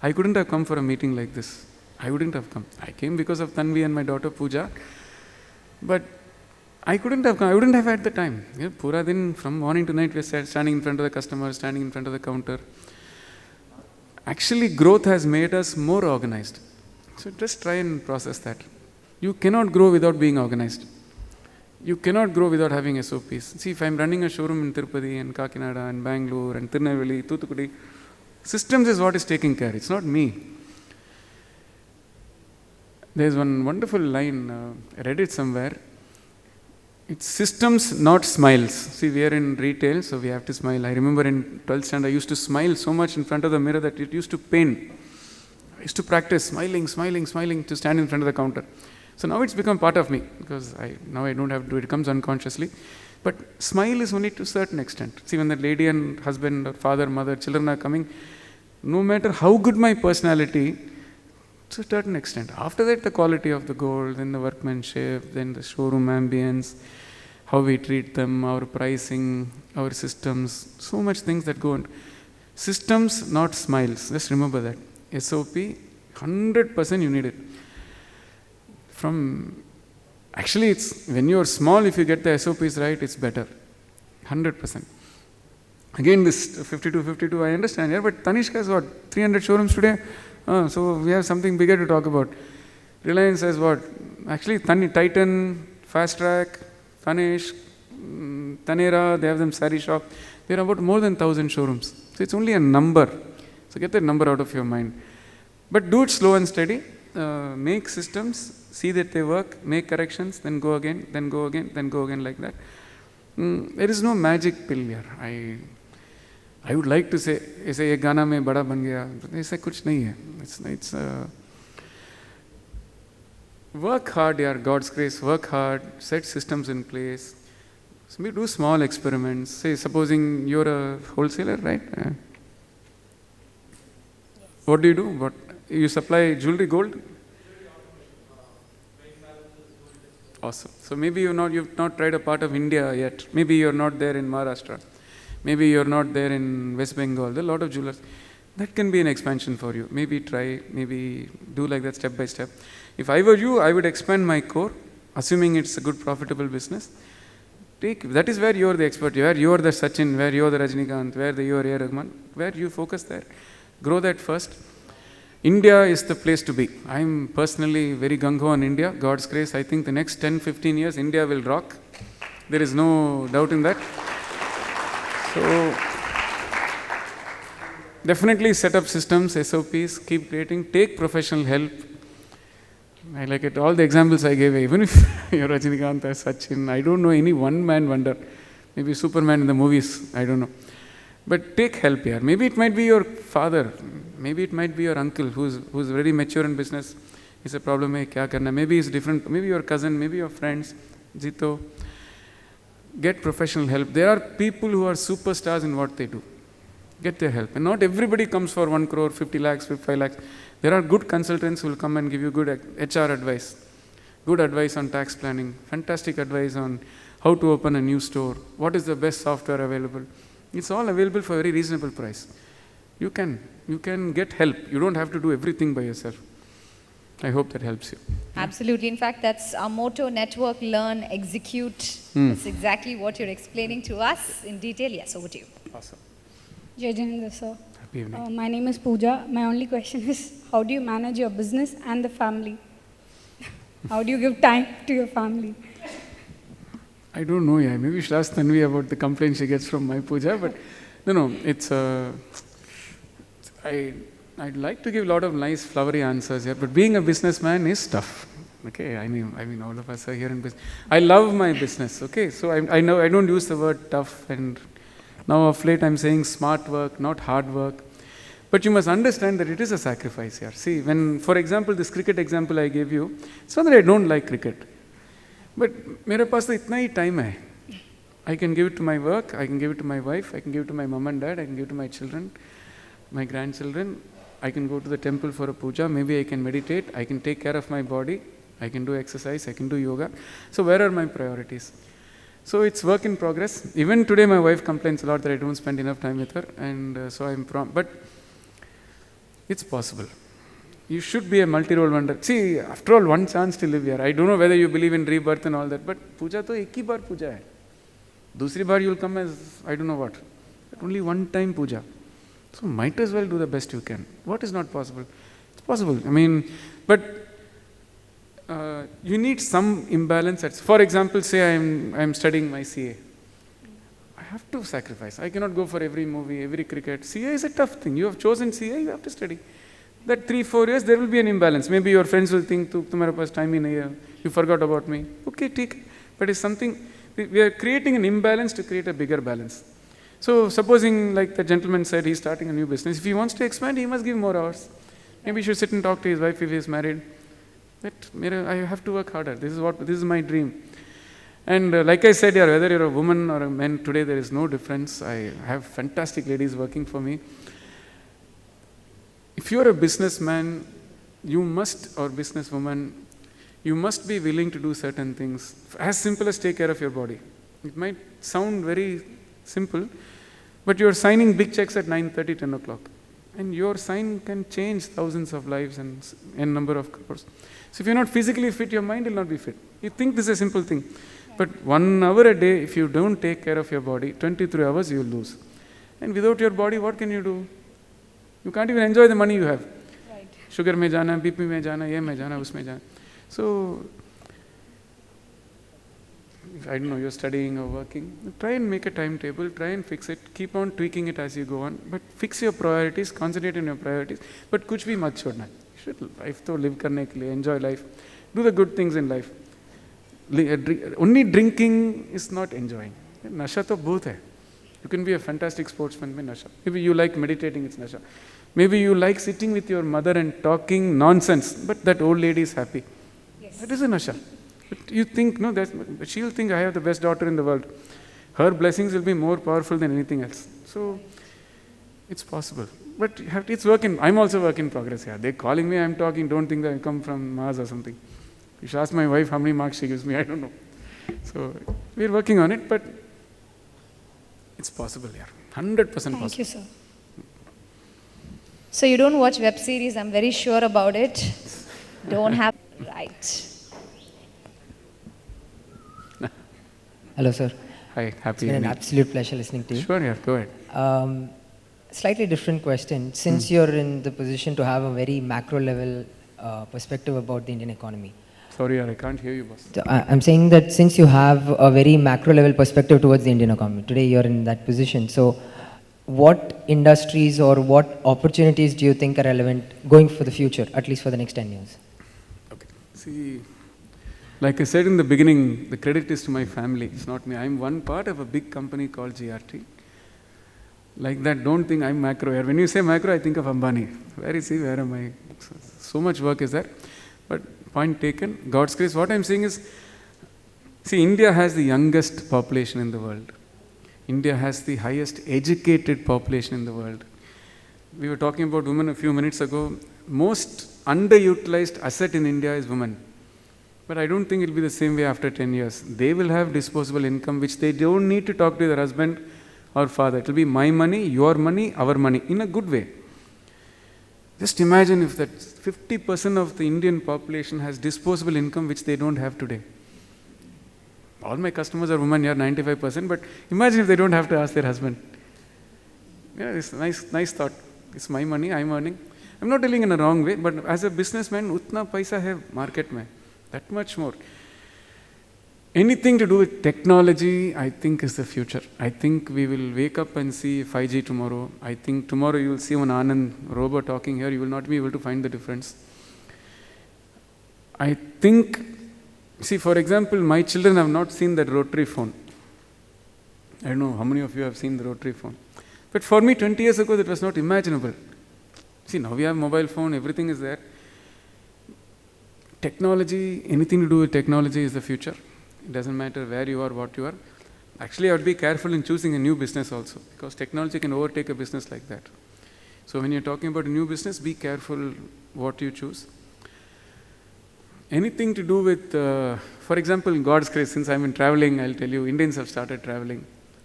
I couldn't have come for a meeting like this. I wouldn't have come. I came because of Tanvi and my daughter Pooja. But I couldn't have come. I wouldn't have had the time. Pura din, from morning to night, we are standing in front of the customer, standing in front of the counter. Actually, growth has made us more organized. So just try and process that. You cannot grow without being organized. You cannot grow without having SOPs. See, if I'm running a showroom in Tirupati and Kakinada and Bangalore and Tirunelveli, Thoothukudi, systems is what is taking care. It's not me. There's one wonderful line, I read it somewhere. It's systems, not smiles. See, we are in retail, so we have to smile. I remember in 12th standard, I used to smile so much in front of the mirror that it used to pain. I used to practice smiling to stand in front of the counter. So now it's become part of me because now I don't have to do it. It comes unconsciously. But smile is only to a certain extent. See, when the lady and husband or father, mother, children are coming, no matter how good my personality, to a certain extent. After that, the quality of the gold, then the workmanship, then the showroom ambience, how we treat them, our pricing, our systems, so much things that go on. Systems, not smiles. Just remember that. SOP, 100% you need it. Actually, it's when you're small, if you get the SOPs right, it's better. 100%. Again, this 52, I understand here, but Tanishq has what? 300 showrooms today? So we have something bigger to talk about. Reliance has what? Actually, Titan, Fast Track, Tanishq, Tanera, they have them Sari Shop. There are about more than 1,000 showrooms. So it's only a number. So get that number out of your mind. But do it slow and steady. Make systems, see that they work, make corrections, then go again, then go again, then go again like that. There is no magic pill here. I would like to say, ऐसे ये गाना में बड़ा बन गया, ऐसा कुछ नहीं है. It's work hard, yaar, God's grace, work hard, set systems in place. So we do small experiments. Say, supposing you're a wholesaler, right? What do you do? You supply jewelry, gold? Awesome. So maybe you've not tried a part of India yet. Maybe you're not there in Maharashtra. Maybe you're not there in West Bengal. There are a lot of jewelers. That can be an expansion for you. Maybe try, maybe do like that step by step. If I were you, I would expand my core, assuming it's a good profitable business. That is where you are the expert, where you are the Sachin, where you are the Rajnikant, where you are A. Rahman, where you focus there. Grow that first. India is the place to be. I am personally very gung-ho on India. God's grace, I think the next 10, 15 years, India will rock. There is no doubt in that. So, definitely set up systems, SOPs, keep creating, take professional help. I like it. All the examples I gave, even if you're Rajinikanth or Sachin, I don't know any one-man wonder. Maybe Superman in the movies, I don't know. But take help here. Maybe it might be your father. Maybe it might be your uncle who's very mature in business. He's a problem, kya karna? Maybe it's different. Maybe your cousin, maybe your friends. JITO. Get professional help. There are people who are superstars in what they do. Get their help. And not everybody comes for 1 crore, 50 lakhs, 55 lakhs. There are good consultants who will come and give you good HR advice. Good advice on tax planning. Fantastic advice on how to open a new store. What is the best software available? It's all available for a very reasonable price. You can get help. You don't have to do everything by yourself. I hope that helps you. Absolutely. In fact, that's our motto: network, learn, execute. That's exactly what you're explaining to us in detail. Yes, over to you. Awesome. Jai Jitendra sir. Happy evening. My name is Pooja. My only question is, how do you manage your business and the family? How do you give time to your family? I don't know, yeah. Maybe you should ask Tanvi about the complaint she gets from my puja, but no, it's I'd like to give a lot of nice flowery answers here, but being a businessman is tough. Okay, I mean all of us are here in business. I love my business, okay, so I know I don't use the word tough, and now of late I'm saying smart work, not hard work. But you must understand that it is a sacrifice here. See, when, for example, this cricket example I gave you, it's not that I don't like cricket. But मेरे पास तो इतना ही time है. I can give it to my work, I can give it to my wife, I can give it to my mom and dad, I can give it to my children, my grandchildren. I can go to the temple for a puja, maybe I can meditate, I can take care of my body, I can do exercise, I can do yoga. So where are my priorities? So it's work in progress. Even today my wife complains a lot that I don't spend enough time with her, and so I'm but it's possible. You should be a multi-role wonder. See, after all, one chance to live here. I don't know whether you believe in rebirth and all that, but puja to ek hi baar puja hai. Dusri baar you'll come as I don't know what. But only one time puja. So might as well do the best you can. What is not possible? It's possible. I mean, but you need some imbalance. For example, say I'm studying my CA. I have to sacrifice. I cannot go for every movie, every cricket. CA is a tough thing. You have chosen CA, you have to study. That 3-4 years, there will be an imbalance. Maybe your friends will think, "Tumhara paas time hi nahi hai. You forgot about me." Okay, take it. But it's something, we are creating an imbalance to create a bigger balance. So supposing, like the gentleman said, he's starting a new business. If he wants to expand, he must give more hours. Maybe he should sit and talk to his wife if he is married. But I have to work harder. This is my dream. And like I said here, whether you're a woman or a man, today there is no difference. I have fantastic ladies working for me. If you're a businessman, you must, or businesswoman, you must be willing to do certain things. As simple as take care of your body. It might sound very simple, but you're signing big checks at 9:30, 10 o'clock. And your sign can change thousands of lives and n number of crores. So if you're not physically fit, your mind will not be fit. You think this is a simple thing. But 1 hour a day, if you don't take care of your body, 23 hours you will lose. And without your body, what can you do? You can't even enjoy the money you have. Right. Sugar mein jana, BP mein jana, ye mein jana, us mein jana. So, I don't know, you're studying or working, try and make a timetable, try and fix it, keep on tweaking it as you go on, but fix your priorities, concentrate on your priorities, but kuch bhi mat chhodna. You should life to live karne ke liye, enjoy life, do the good things in life. Only drinking is not enjoying. Nasha to bahut hai. You can be a fantastic sportsman mein nasha. Maybe you like meditating, it's nasha. Maybe you like sitting with your mother and talking nonsense, but that old lady is happy. Yes. That is a nasha. But you think, no, she'll think I have the best daughter in the world. Her blessings will be more powerful than anything else. So, it's possible. But it's I'm also work in progress here. They're calling me, I'm talking, don't think that I come from Mars or something. You should ask my wife how many marks she gives me, I don't know. So, we're working on it, but it's possible here. 100% possible. Thank you, sir. So you don't watch web series, I'm very sure about it. Don't have, right. Hello, sir. Hi, happy It's been an evening. absolute pleasure listening to you. Sure, yeah, go ahead. Slightly different question. Since you're in the position to have a very macro level perspective about the Indian economy. Sorry, I can't hear you, boss. So, I'm saying that since you have a very macro level perspective towards the Indian economy, today you're in that position. So, what industries or what opportunities do you think are relevant going for the future, at least for the next 10 years? Okay. See, like I said in the beginning, the credit is to my family. It's not me. I'm one part of a big company called GRT. Like that, don't think I'm macro here. When you say macro, I think of Ambani. Where is he? Where am I? So much work is there. But point taken. God's grace. What I'm saying is, see, India has the youngest population in the world. India has the highest educated population in the world. We were talking about women a few minutes ago. Most underutilized asset in India is women. But I don't think it will be the same way after 10 years. They will have disposable income which they don't need to talk to their husband or father. It will be my money, your money, our money, in a good way. Just imagine if that 50% of the Indian population has disposable income which they don't have today. All my customers are women, 95%, but imagine if they don't have to ask their husband. Yeah, it's nice thought. It's my money, I'm earning. I'm not telling in a wrong way, but as a businessman, utna paisa hai market mein. That much more. Anything to do with technology, I think is the future. I think we will wake up and see 5G tomorrow. I think tomorrow you will see one Anand robot talking here. You will not be able to find the difference. I think, see, for example, my children have not seen that rotary phone. I don't know how many of you have seen the rotary phone. But for me, 20 years ago, that was not imaginable. See, now we have mobile phone, everything is there. Technology, anything to do with technology is the future. It doesn't matter where you are, what you are. Actually, I would be careful in choosing a new business also, because technology can overtake a business like that. So when you're talking about a new business, be careful what you choose. Anything to do with, for example, God's grace, since I've been traveling, I'll tell you, Indians have started traveling.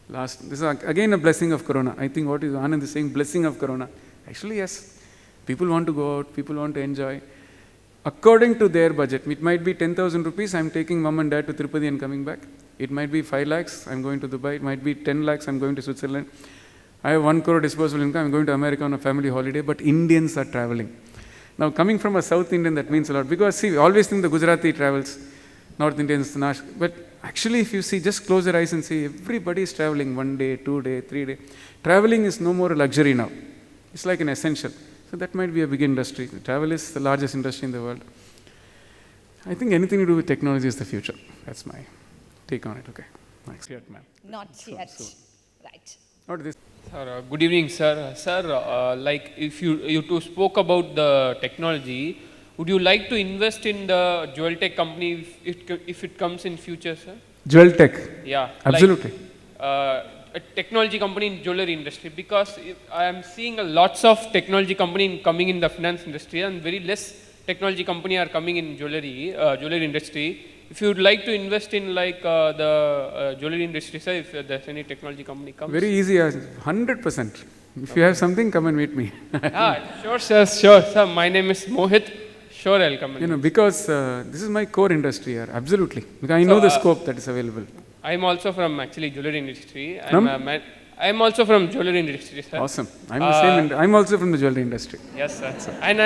This is again a blessing of Corona. I think what is Anand is saying, blessing of Corona. Actually, yes. People want to go out, people want to enjoy. According to their budget, it might be 10,000 rupees, I'm taking mom and dad to Tirupati and coming back. It might be 5 lakhs, I'm going to Dubai. It might be 10 lakhs, I'm going to Switzerland. I have 1 crore disposable income, I'm going to America on a family holiday, but Indians are traveling. Now, coming from a South Indian, that means a lot, because see, we always think the Gujarati travels, North Indians, but actually if you see, just close your eyes and see, everybody is traveling 1 day, 2 day, 3 day. Traveling is no more a luxury now. It's like an essential. So that might be a big industry. Travel is the largest industry in the world. I think anything to do with technology is the future. That's my take on it. Okay. Thanks. Yet, ma'am. Not yet. Right. Not this. Sir, good evening, sir. Sir, like if you two spoke about the technology, would you like to invest in the jewel tech company if it comes in future, sir? Jewel tech? Yeah. Absolutely. Like, a technology company in jewelry industry, because I am seeing lots of technology company coming in the finance industry and very less technology company are coming in jewelry industry. If you would like to invest in like the jewelry industry, sir, if there's any technology company comes. Very easy, 100%. If you have something, come and meet me. Sure, sir, sure, sir. My name is Mohit. Sure, I'll come. You know, because this is my core industry here, absolutely. Because I know the scope that is available. I'm also from actually jewelry industry. I'm also from jewelry industry, sir. Awesome. I'm the same. I'm also from the jewelry industry. Yes, sir. And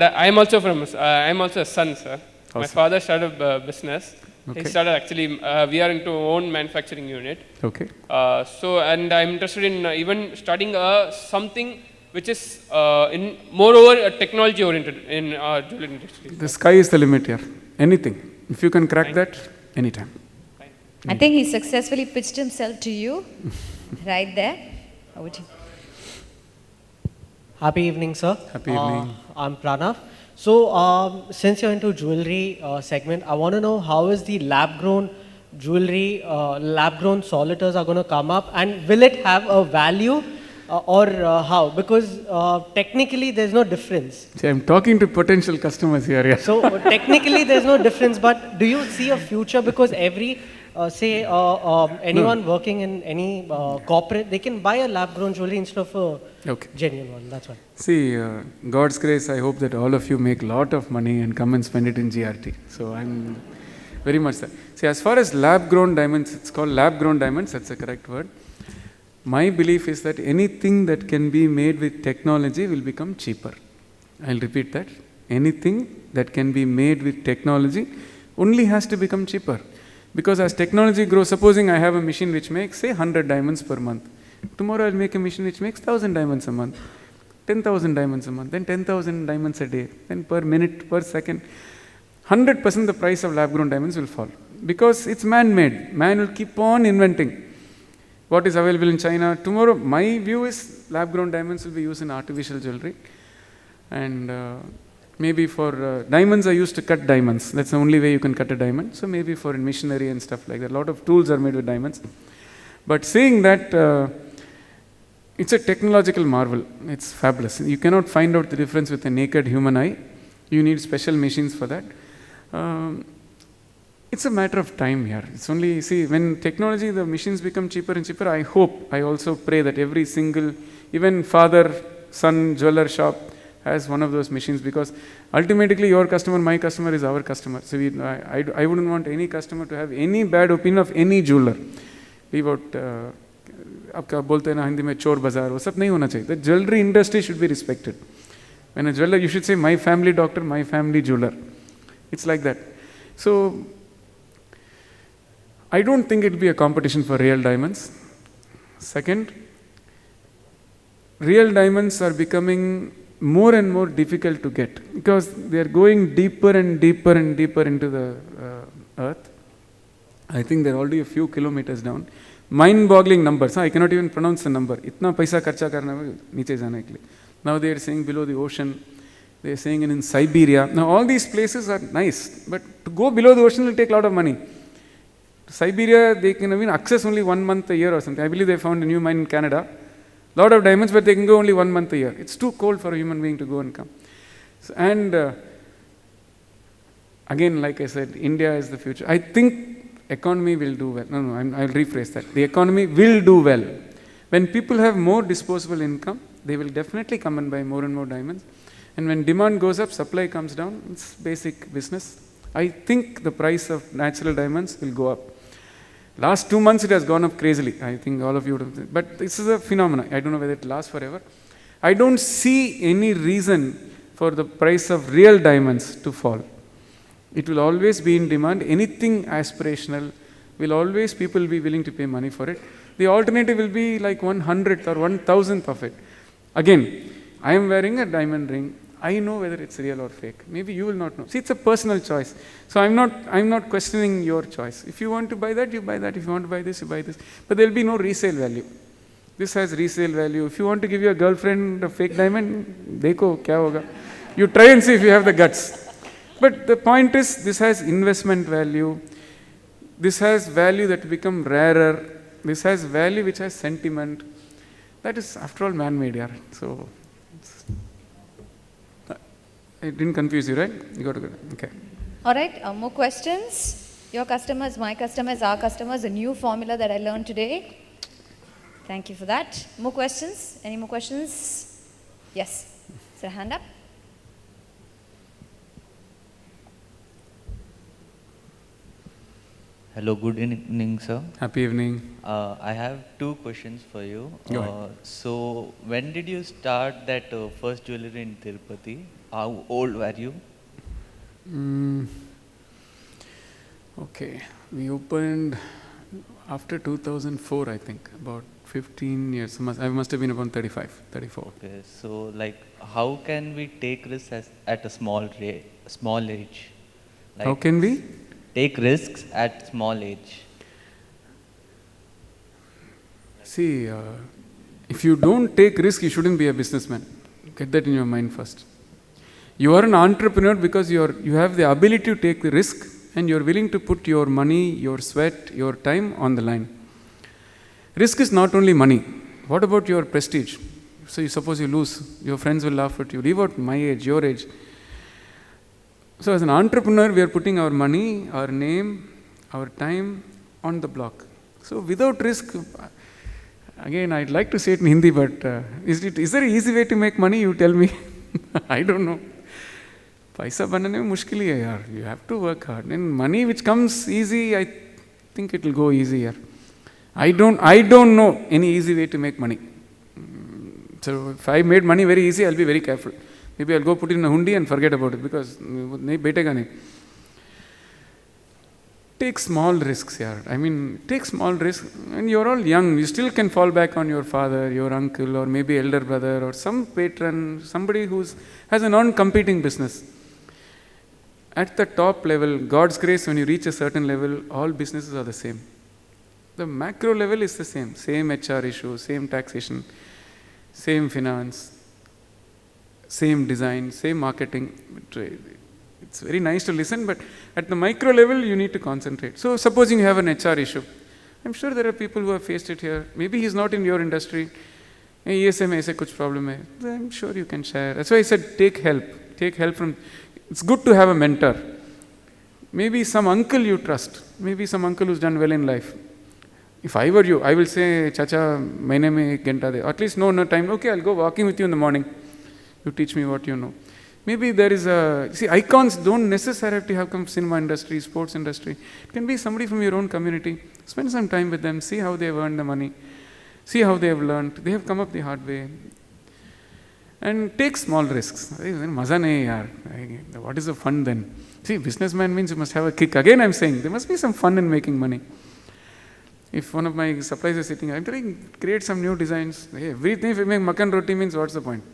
I'm also from. I'm also a son, sir. Awesome. My father started a business. Okay. He started actually. We are into own manufacturing unit. Okay. So and I'm interested in even studying something which is moreover technology oriented in jewelry industry. The sky is the limit here. Anything. If you can crack that, anytime. I think he successfully pitched himself to you, right there. How would you? Happy evening, sir. Happy evening. I'm Pranav. So, since you're into jewelry segment, I want to know how is the lab-grown jewelry, lab-grown solitaires are going to come up, and will it have a value or how? Because technically there's no difference. See, I'm talking to potential customers here. Yeah. So technically there's no difference, but do you see a future? Because every anyone working in any corporate, they can buy a lab-grown jewelry instead of a genuine one. That's why. See, God's grace, I hope that all of you make a lot of money and come and spend it in GRT. So very much that. See, as far as lab-grown diamonds, it's called lab-grown diamonds, that's the correct word. My belief is that anything that can be made with technology will become cheaper. I'll repeat that. Anything that can be made with technology only has to become cheaper. Because as technology grows, supposing I have a machine which makes, say, 100 diamonds per month. Tomorrow I'll make a machine which makes 1,000 diamonds a month, 10,000 diamonds a month, then 10,000 diamonds a day, then per minute, per second. 100% the price of lab-grown diamonds will fall. Because it's man-made. Man will keep on inventing what is available in China. Tomorrow, my view is lab-grown diamonds will be used in artificial jewelry. And maybe for diamonds are used to cut diamonds. That's the only way you can cut a diamond. So maybe for machinery and stuff like that. A lot of tools are made with diamonds. But saying that, it's a technological marvel. It's fabulous. You cannot find out the difference with a naked human eye. You need special machines for that. It's a matter of time here. It's only, see, when technology, the machines become cheaper and cheaper, I hope, I also pray that every single, even father, son, jeweler shop has one of those machines, because ultimately your customer, my customer is our customer. So I wouldn't want any customer to have any bad opinion of any jeweler. Leave out, आपका बोलते हैं ना हिंदी में चोर बाजार, वो सब नहीं होना चाहिए. The jewelry industry should be respected. When a jeweler, you should say, my family doctor, my family jeweler. It's like that. So, I don't think it will be a competition for real diamonds. Second, real diamonds are becoming more and more difficult to get because they are going deeper and deeper and deeper into the earth. I think they're already a few kilometers down. Mind-boggling numbers. I cannot even pronounce the number. Itna paisa kharcha karna hai niche jane ke liye. Now they are saying below the ocean. They are saying in Siberia. Now all these places are nice, but to go below the ocean will take a lot of money. To Siberia, they can access only 1 month a year or something. I believe they found a new mine in Canada. Lot of diamonds, but they can go only 1 month a year. It's too cold for a human being to go and come. So, and again, like I said, India is the future. I think economy will do well. No, I'll rephrase that. The economy will do well. When people have more disposable income, they will definitely come and buy more and more diamonds. And when demand goes up, supply comes down. It's basic business. I think the price of natural diamonds will go up. Last 2 months it has gone up crazily. I think all of you would have, but this is a phenomenon. I don't know whether it lasts forever. I don't see any reason for the price of real diamonds to fall. It will always be in demand. Anything aspirational will always, people will be willing to pay money for it. The alternative will be like 1/100th or 1,000th of it. Again, I am wearing a diamond ring. I know whether it's real or fake. Maybe you will not know. See, it's a personal choice. So I'm not questioning your choice. If you want to buy that, you buy that. If you want to buy this, you buy this. But there will be no resale value. This has resale value. If you want to give your girlfriend a fake diamond, dekho kya hoga. You try and see if you have the guts. But the point is, this has investment value. This has value that will become rarer. This has value which has sentiment. That is, after all, man-made, yeah. So, it didn't confuse you, right? You got to go. Okay. All right, more questions? Your customers, my customers, our customers, a new formula that I learned today. Thank you for that. More questions? Any more questions? Yes. Is there a hand up? Hello, good evening, sir. Happy evening. I have 2 questions for you. Go ahead. So, when did you start that first jewelry in Tirupati? How old were you? Okay, we opened after 2004, I think, about 15 years. I must have been about 35, 34. Okay, so like, how can we take risks at a small age? Like, how can we? Take risks at small age. See, if you don't take risk, you shouldn't be a businessman. Get that in your mind first. You are an entrepreneur because you have the ability to take the risk and you're willing to put your money, your sweat, your time on the line. Risk is not only money. What about your prestige? So you suppose you lose, your friends will laugh at you. Leave out my age, your age. So as an entrepreneur, we are putting our money, our name, our time on the block. So without risk, again, I'd like to say it in Hindi, but is there an easy way to make money? You tell me. I don't know. पैसा बनाने में मुश्किल ही है यार. You have to work hard. And money which comes easy, I think it will go easy here. I don't know any easy way to make money. So if I made money very easy, I'll be very careful. Maybe I'll go put it in a hundi and forget about it because nahi betega nahi. Take small risks here. I mean, take small risks. And you're all young. You still can fall back on your father, your uncle, or maybe elder brother, or some patron, somebody who has a non-competing business. At the top level, God's grace, when you reach a certain level, all businesses are the same. The macro level is the same. Same HR issue, same taxation, same finance, same design, same marketing. It's very nice to listen, but at the micro level, you need to concentrate. So supposing you have an HR issue, I'm sure there are people who have faced it here. Maybe he's not in your industry. ESA mein aise kuch problem hai. I'm sure you can share. That's why I said take help. Take help from... It's good to have a mentor. Maybe some uncle you trust. Maybe some uncle who's done well in life. If I were you, I will say, Chacha, maine mein ek ghanta de. At least no time. Okay, I'll go walking with you in the morning. You teach me what you know. Maybe there is a... See, icons don't necessarily have to have come cinema industry, sports industry. It can be somebody from your own community. Spend some time with them. See how they have earned the money. See how they have learned. They have come up the hard way. And take small risks. Maza nahi yaar. What is the fun then? See, businessman means you must have a kick. Again, I'm saying there must be some fun in making money. If one of my suppliers is sitting, I'm trying to create some new designs. Everything, if you make makan roti means what's the point?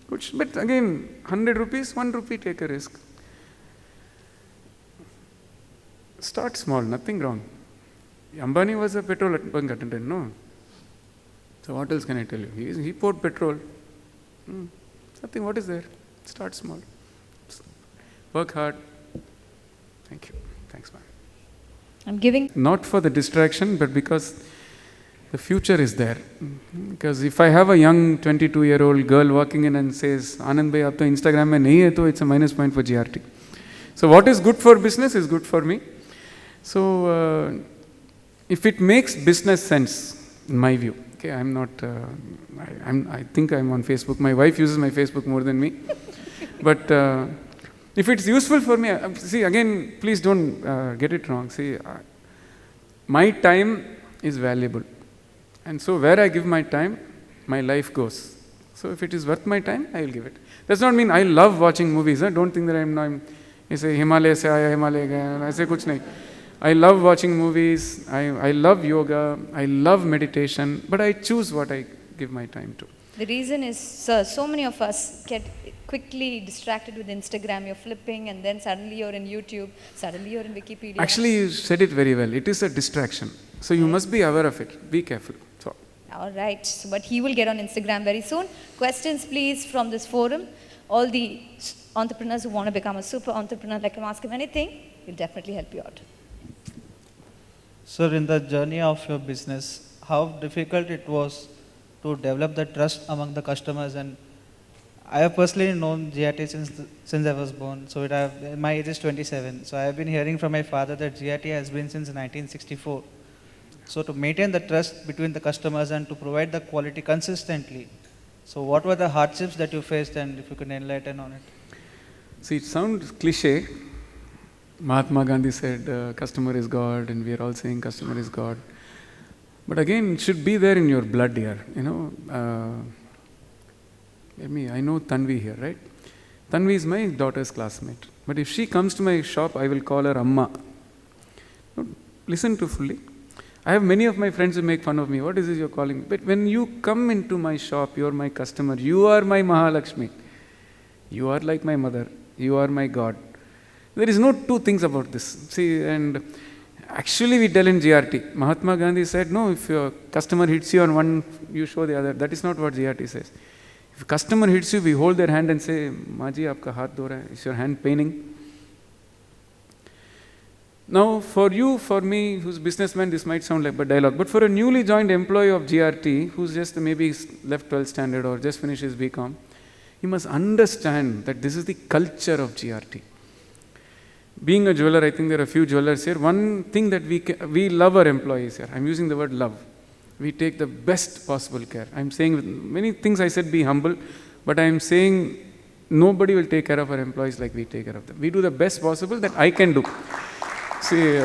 But again, 100 rupees, 1 rupee, take a risk. Start small, nothing wrong. Ambani was a petrol bunk attendant, no? So what else can I tell you? He poured petrol. Nothing, what is there? Start small. Work hard. Thank you. Thanks, man. I'm giving... Not for the distraction, but because the future is there. Because if I have a young 22-year-old girl walking in and says, Anand bhai, aap to Instagram mein nahi hai, to it's a minus point for GRT. So what is good for business is good for me. So if it makes business sense, in my view, okay, I'm not, I think I'm on Facebook. My wife uses my Facebook more than me. But if it's useful for me, see, again, please don't get it wrong. See, my time is valuable. And so where I give my time, my life goes. So if it is worth my time, I will give it. Does not mean I love watching movies. Don't think that I'm Himalaya se aaya, Himalaya gaya, aise kuch nahi. I love watching movies, I love yoga, I love meditation, but I choose what I give my time to. The reason is, sir, so many of us get quickly distracted with Instagram. You're flipping and then suddenly you're in YouTube, suddenly you're in Wikipedia. Actually, you said it very well. It is a distraction. So you must be aware of it. Be careful. So. All right. So, but he will get on Instagram very soon. Questions, please, from this forum. All the entrepreneurs who want to become a super entrepreneur, like, ask him anything, he'll definitely help you out. Sir, in the journey of your business, how difficult it was to develop the trust among the customers? And I have personally known GRT since I was born. So my age is 27. So I have been hearing from my father that GRT has been since 1964. So to maintain the trust between the customers and to provide the quality consistently, so what were the hardships that you faced, and if you could enlighten on it? See, it sounds cliche. Mahatma Gandhi said, customer is God, and we are all saying customer is God. But again, it should be there in your blood here. You know, I know Tanvi here, right? Tanvi is my daughter's classmate. But if she comes to my shop, I will call her Amma. Listen to fully. I have many of my friends who make fun of me. What is this you're calling me? But when you come into my shop, you're my customer. You are my Mahalakshmi. You are like my mother. You are my God. There is no two things about this. See, and actually we tell in GRT, Mahatma Gandhi said, no, if your customer hits you on one, you show the other. That is not what GRT says. If a customer hits you, we hold their hand and say, Maji, aapka haath do raha hai. Is your hand paining? Now, for you, for me, who's businessman, this might sound like a dialogue. But for a newly joined employee of GRT, who's just maybe left 12th standard or just finished his BCom, he must understand that this is the culture of GRT. Being a jeweler, I think there are a few jewelers here. One thing that we love our employees here. I'm using the word love. We take the best possible care. I'm saying with many things I said be humble, but I'm saying nobody will take care of our employees like we take care of them. We do the best possible that I can do. See,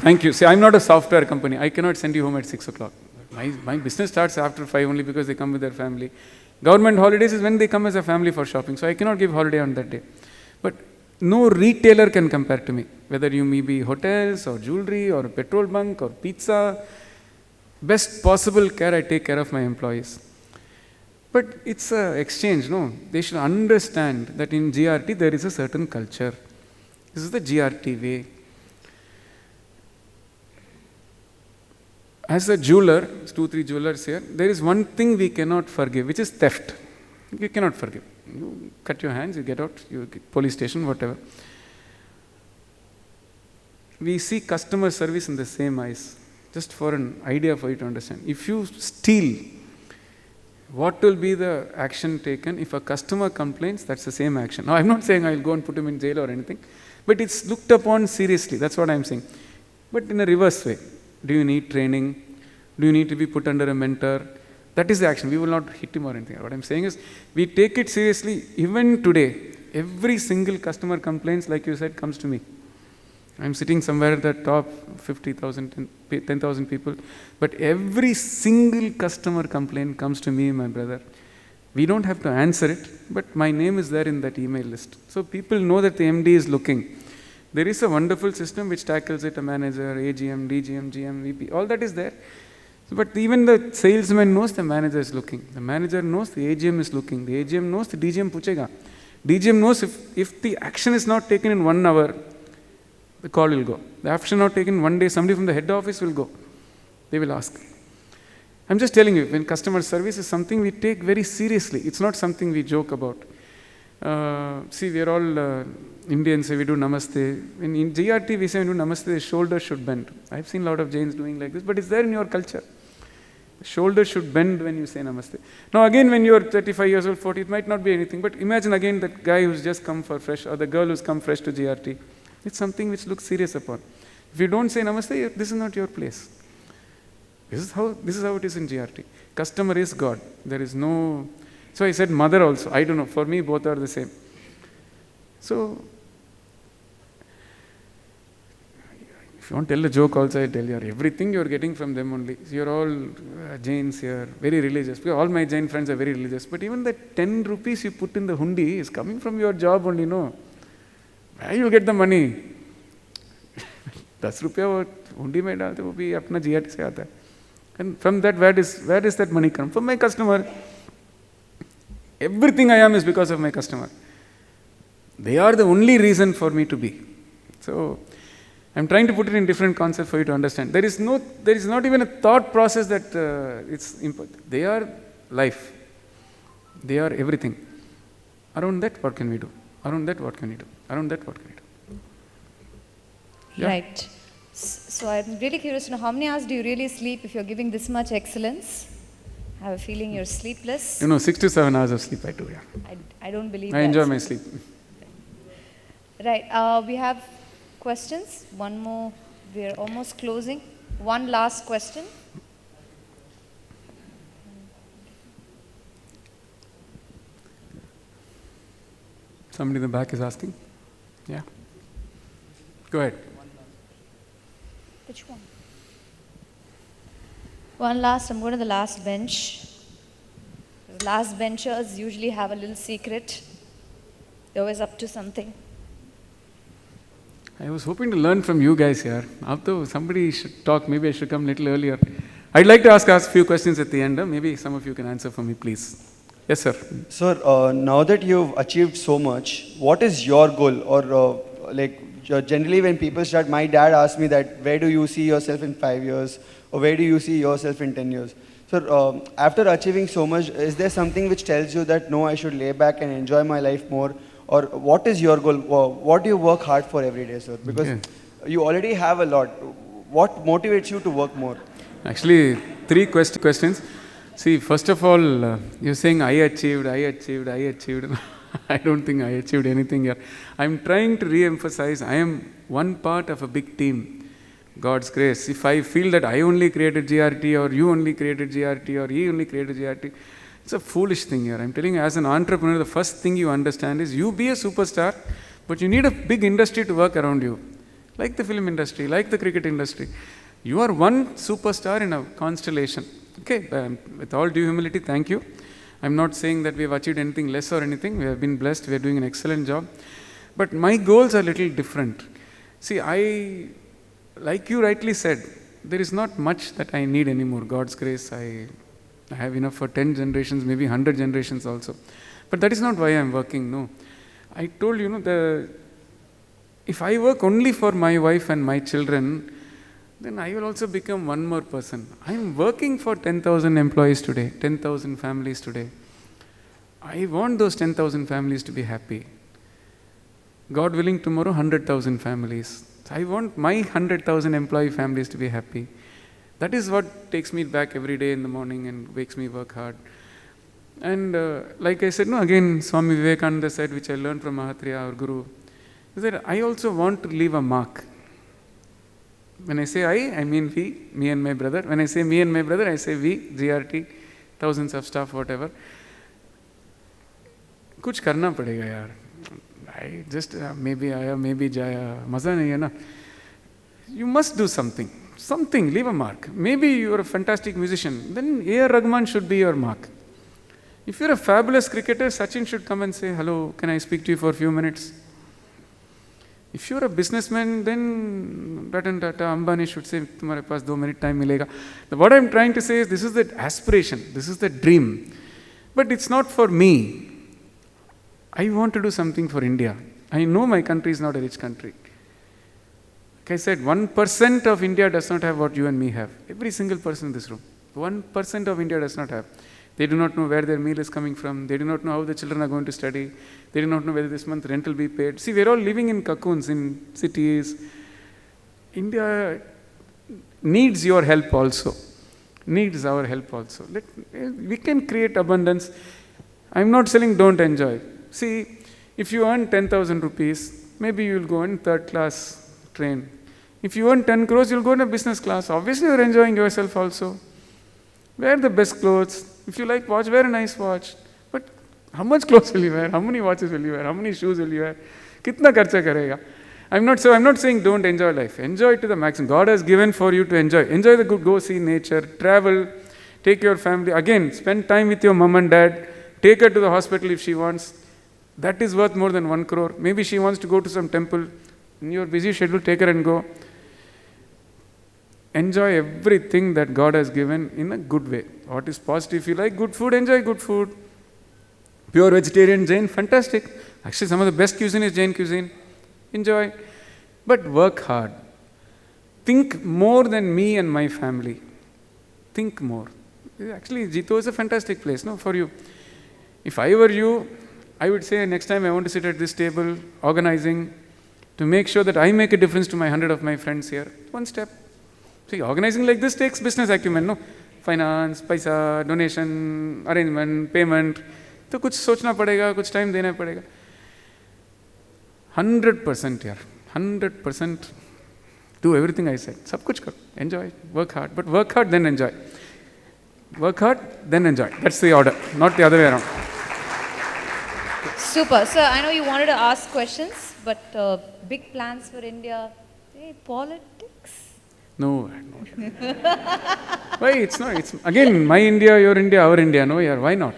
thank you. See, I'm not a software company. I cannot send you home at 6 o'clock. My business starts after 5 only because they come with their family. Government holidays is when they come as a family for shopping. So I cannot give holiday on that day. But no retailer can compare to me. Whether you may be hotels or jewelry or a petrol bunk or pizza, best possible care I take care of my employees. But it's an exchange, no? They should understand that in GRT there is a certain culture. This is the GRT way. As a jeweler, 2-3 jewelers here, there is one thing we cannot forgive, which is theft. You cannot forgive. You cut your hands, you get out, you get police station, whatever. We see customer service in the same eyes. Just for an idea for you to understand. If you steal, what will be the action taken? If a customer complains, that's the same action. Now, I'm not saying I'll go and put him in jail or anything, but it's looked upon seriously. That's what I'm saying. But in a reverse way. Do you need training? Do you need to be put under a mentor? That is the action. We will not hit him or anything. What I'm saying is, we take it seriously. Even today, every single customer complaints, like you said, comes to me. I'm sitting somewhere at the top, 50,000, 10,000 people. But every single customer complaint comes to me, my brother. We don't have to answer it, but my name is there in that email list. So people know that the MD is looking. There is a wonderful system which tackles it, a manager, AGM, DGM, GM, VP, all that is there. But even the salesman knows the manager is looking. The manager knows the AGM is looking. The AGM knows the DGM puchega. DGM knows if the action is not taken in 1 hour, the call will go. The action not taken one day, somebody from the head office will go. They will ask. I'm just telling you, when customer service is something we take very seriously. It's not something we joke about. See, we are all Indians, we do namaste. In GRT, we say when we do namaste, the shoulder should bend. I've seen a lot of Jains doing like this, but it's there in your culture. The shoulder should bend when you say namaste. Now again, when you're 35 years old, 40, it might not be anything, but imagine again that guy who's just come for fresh, or the girl who's come fresh to GRT. It's something which looks serious upon. If you don't say namaste, this is not your place. This is how it is in GRT. Customer is God. There is no... So I said mother also. I don't know. For me, both are the same. So, if you want to tell a joke also, I tell you, everything you're getting from them only. You're all Jains here, very religious. Because all my Jain friends are very religious. But even the 10 rupees you put in the hundi is coming from your job only, no? Where you get the money? 10 rupiya वो हुंडी में डालते वो भी अपना GRT से आता है. And from that, where does that money come? From my customer. Everything I am is because of my customer. They are the only reason for me to be. So, I'm trying to put it in different concepts for you to understand. There is not even a thought process that it's important. They are life. They are everything. Around that, what can we do? Around that, what can we do? Around that, what can we do? Yeah. Right. So I'm really curious to know, how many hours do you really sleep if you're giving this much excellence? I have a feeling you're sleepless. 6 to 7 hours of sleep I do, yeah. I don't believe I that. enjoy my sleep. Right. We have questions. One more. We're almost closing. One last question. Somebody in the back is asking? Yeah. Go ahead. Which one? One last, I'm going to the last bench. The last benchers usually have a little secret. They're always up to something. I was hoping to learn from you guys here. Although somebody should talk, maybe I should come a little earlier. I'd like to ask a few questions at the end. Maybe some of you can answer for me, please. Yes, sir. Sir, now that you've achieved so much, what is your goal? Or generally when people start, my dad asked me that, where do you see yourself in 5 years? Or where do you see yourself in 10 years? So after achieving so much, is there something which tells you that, no, I should lay back and enjoy my life more? Or what is your goal? What do you work hard for every day, sir? Because you already have a lot. What motivates you to work more? Actually, 3 questions. See, first of all, you're saying I achieved. I don't think I achieved anything here. I'm trying to re-emphasize, I am one part of a big team. God's grace. If I feel that I only created GRT, or you only created GRT, or he only created GRT, It's a foolish thing here. I'm telling you, as an entrepreneur, the first thing you understand is you be a superstar, but you need a big industry to work around you. Like the film industry, like the cricket industry. You are one superstar in a constellation. Okay, with all due humility, thank you. I'm not saying that we have achieved anything less or anything. We have been blessed. We are doing an excellent job. But my goals are a little different. See, like you rightly said, there is not much that I need anymore. God's grace, I have enough for 10 generations, maybe 100 generations also. But that is not why I'm working, no. I told you, if I work only for my wife and my children, then I will also become one more person. I'm working for 10,000 employees today, 10,000 families today. I want those 10,000 families to be happy. God willing, tomorrow 100,000 families. I want my 100,000 employee families to be happy. That is what takes me back every day in the morning and makes me work hard. And like I said, again, Swami Vivekananda said, which I learned from Mahatriya, our guru, he said, I also want to leave a mark. When I say I mean we, me and my brother. When I say me and my brother, I say we, GRT, thousands of staff, whatever. कुछ करना पड़ेगा यार. I just maybe आया, maybe जाया, मजा नहीं है ना. You must do something. Something, leave a mark. Maybe you are a fantastic musician, then A.R. Rahman should be your mark. If you are a fabulous cricketer, Sachin should come and say, hello, can I speak to you for a few minutes? If you are a businessman, then Ratan Tata, Ambani should say, तुम्हारे पास 2 minute time मिलेगा. What I am trying to say is, this is the aspiration, this is the dream. But it's not for me. I want to do something for India. I know my country is not a rich country. Like I said, 1% of India does not have what you and me have. Every single person in this room. 1% of India does not have. They do not know where their meal is coming from. They do not know how the children are going to study. They do not know whether this month rent will be paid. See, we're all living in cocoons, in cities. India needs your help also. Needs our help also. We can create abundance. I'm not saying don't enjoy. See, if you earn 10,000 rupees, maybe you'll go in third class train. If you earn 10 crores, you'll go in a business class. Obviously, you're enjoying yourself also. Wear the best clothes. If you like watch, wear a nice watch. But how much clothes will you wear? How many watches will you wear? How many shoes will you wear? Kitna kharcha karega? I'm not saying don't enjoy life. Enjoy it to the maximum. God has given for you to enjoy. Enjoy the good. Go see nature. Travel. Take your family. Again, spend time with your mom and dad. Take her to the hospital if she wants. That is worth more than 1 crore. Maybe she wants to go to some temple. In your busy schedule, take her and go. Enjoy everything that God has given in a good way. What is positive? If you like good food, enjoy good food. Pure vegetarian, Jain, fantastic. Actually, some of the best cuisine is Jain cuisine. Enjoy. But work hard. Think more than me and my family. Think more. Actually, JITO is a fantastic place, no, for you. If I were you, I would say next time I want to sit at this table, organizing, to make sure that I make a difference to my 100 of my friends here. One step. See, organizing like this takes business acumen, no? Finance, paisa, donation, arrangement, payment. तो कुछ सोचना पड़ेगा, कुछ time देना पड़ेगा. 100% यार, 100% do everything I said. सब कुछ करो, enjoy, work hard, but work hard then enjoy. Work hard then enjoy. That's the order, not the other way around. Super. Sir, I know you wanted to ask questions, but big plans for India. Hey, politics? No. Why? It's not. It's again my India, your India, our India. No, yaar. Why not?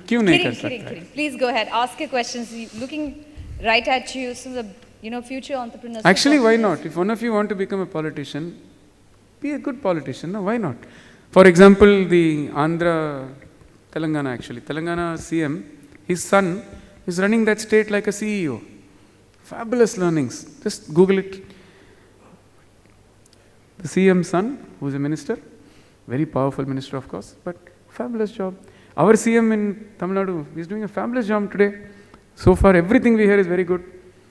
क्यों नहीं कर सकता? Kidding. Please go ahead. Ask your questions. Looking right at you, some of the future entrepreneurs. Actually, why not? If one of you want to become a politician, be a good politician. No, why not? For example, the Telangana CM, his son is running that state like a CEO. Fabulous learnings. Just Google it. The CM son, who is a minister, very powerful minister of course, but fabulous job. Our CM in Tamil Nadu is doing a fabulous job today. So far everything we hear is very good.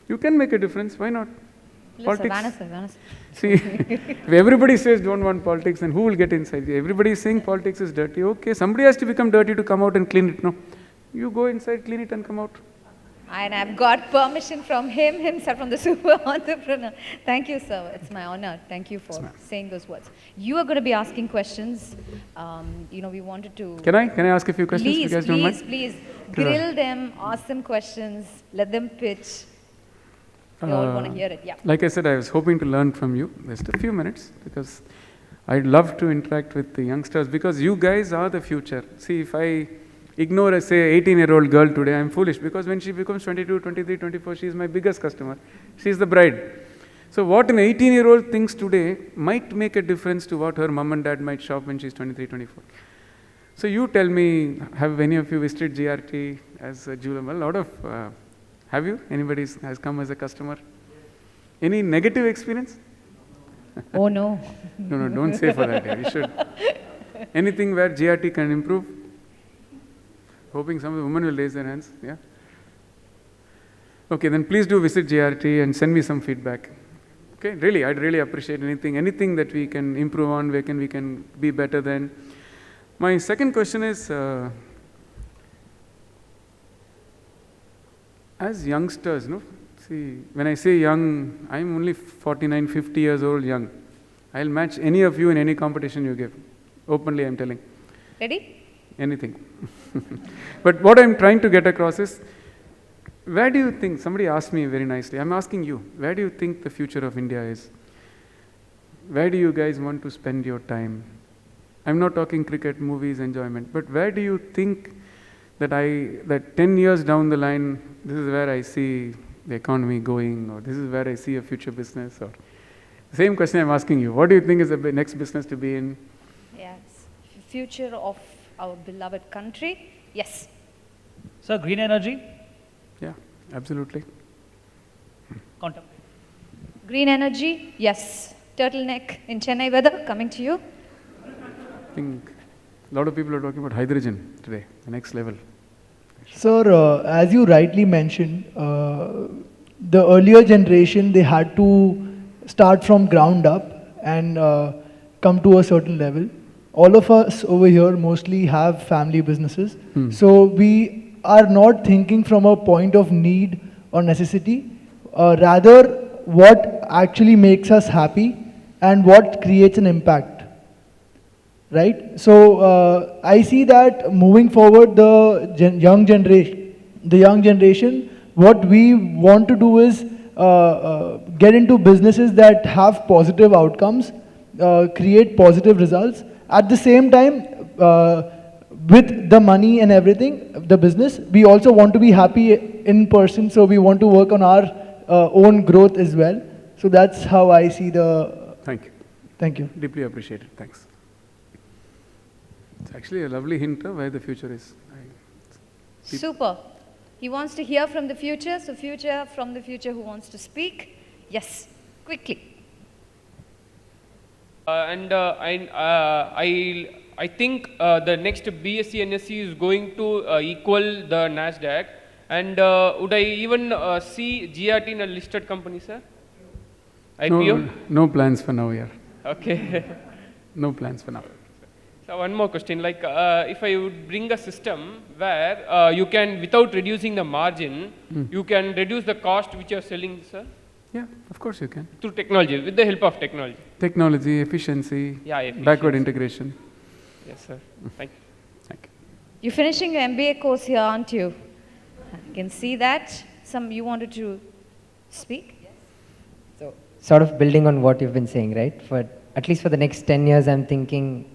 You can make a difference, why not? Politics. See, if everybody says don't want politics, then who will get inside? Everybody is saying politics is dirty. Okay, somebody has to become dirty to come out and clean it, no? You go inside, clean it and come out. And I've got permission from him himself, from the super entrepreneur. Thank you, sir. It's my honor. Thank you for saying those words. You are going to be asking questions. We wanted to... Can I ask a few questions? Please, if you guys don't mind? please. Grill them, ask them questions, let them pitch. They all want to hear it, yeah. Like I said, I was hoping to learn from you. Just a few minutes, because I'd love to interact with the youngsters, because you guys are the future. See, if I ignore a, say, 18-year-old girl today, I'm foolish, because when she becomes 22, 23, 24, she's my biggest customer. She's the bride. So what an 18-year-old thinks today might make a difference to what her mom and dad might shop when she's 23, 24. So you tell me, have any of you visited GRT as a jeweler? Well, a lot of, have you? Anybody has come as a customer? Any negative experience? Oh no. No, don't say for that. You should. Anything where GRT can improve? Hoping some of the women will raise their hands. Yeah? Okay, then please do visit GRT and send me some feedback. Okay, really, I'd really appreciate anything that we can improve on, where we can be better than. My second question is, as youngsters, see, when I say young, I'm only 49, 50 years old young. I'll match any of you in any competition you give. Openly, I'm telling. Ready? Anything. But what I'm trying to get across is, where do you think, somebody asked me very nicely, I'm asking you, where do you think the future of India is? Where do you guys want to spend your time? I'm not talking cricket, movies, enjoyment, but where do you think that 10 years down the line, this is where I see the economy going, or this is where I see a future business, or the same question I'm asking you. What do you think is the next business to be in? Yes, future of our beloved country. Yes. Sir, green energy? Yeah, absolutely. Contemplate. Green energy? Yes. Turtleneck in Chennai weather, coming to you. I think a lot of people are talking about hydrogen today, the next level. Sir, as you rightly mentioned, the earlier generation, they had to start from ground up and come to a certain level. All of us over here mostly have family businesses. So we are not thinking from a point of need or necessity, rather what actually makes us happy and what creates an impact. Right? So I see that moving forward, the young generation, what we want to do is get into businesses that have positive outcomes, create positive results. At the same time, with the money and everything, the business, we also want to be happy in person, so we want to work on our own growth as well. So that's how I see the... Thank you. Thank you. Deeply appreciated. Thanks. It's actually a lovely hint of where the future is. Super. He wants to hear from the future, so from the future who wants to speak? Yes, quickly. I think the next BSc NSC is going to equal the NASDAQ. And would I even see GRT in a listed company, sir? IPO? No plans for now, yeah. Okay. No plans for now. So one more question, like if I would bring a system where you can, without reducing the margin, you can reduce the cost which you are selling, sir? Yeah, of course you can. Through technology, with the help of technology. Technology, efficiency, backward integration. Yes, sir. Thank you. Thank you. You're finishing your MBA course here, aren't you? I can see that. You wanted to speak? Yes. So, sort of building on what you've been saying, right? For at least for the next 10 years, I'm thinking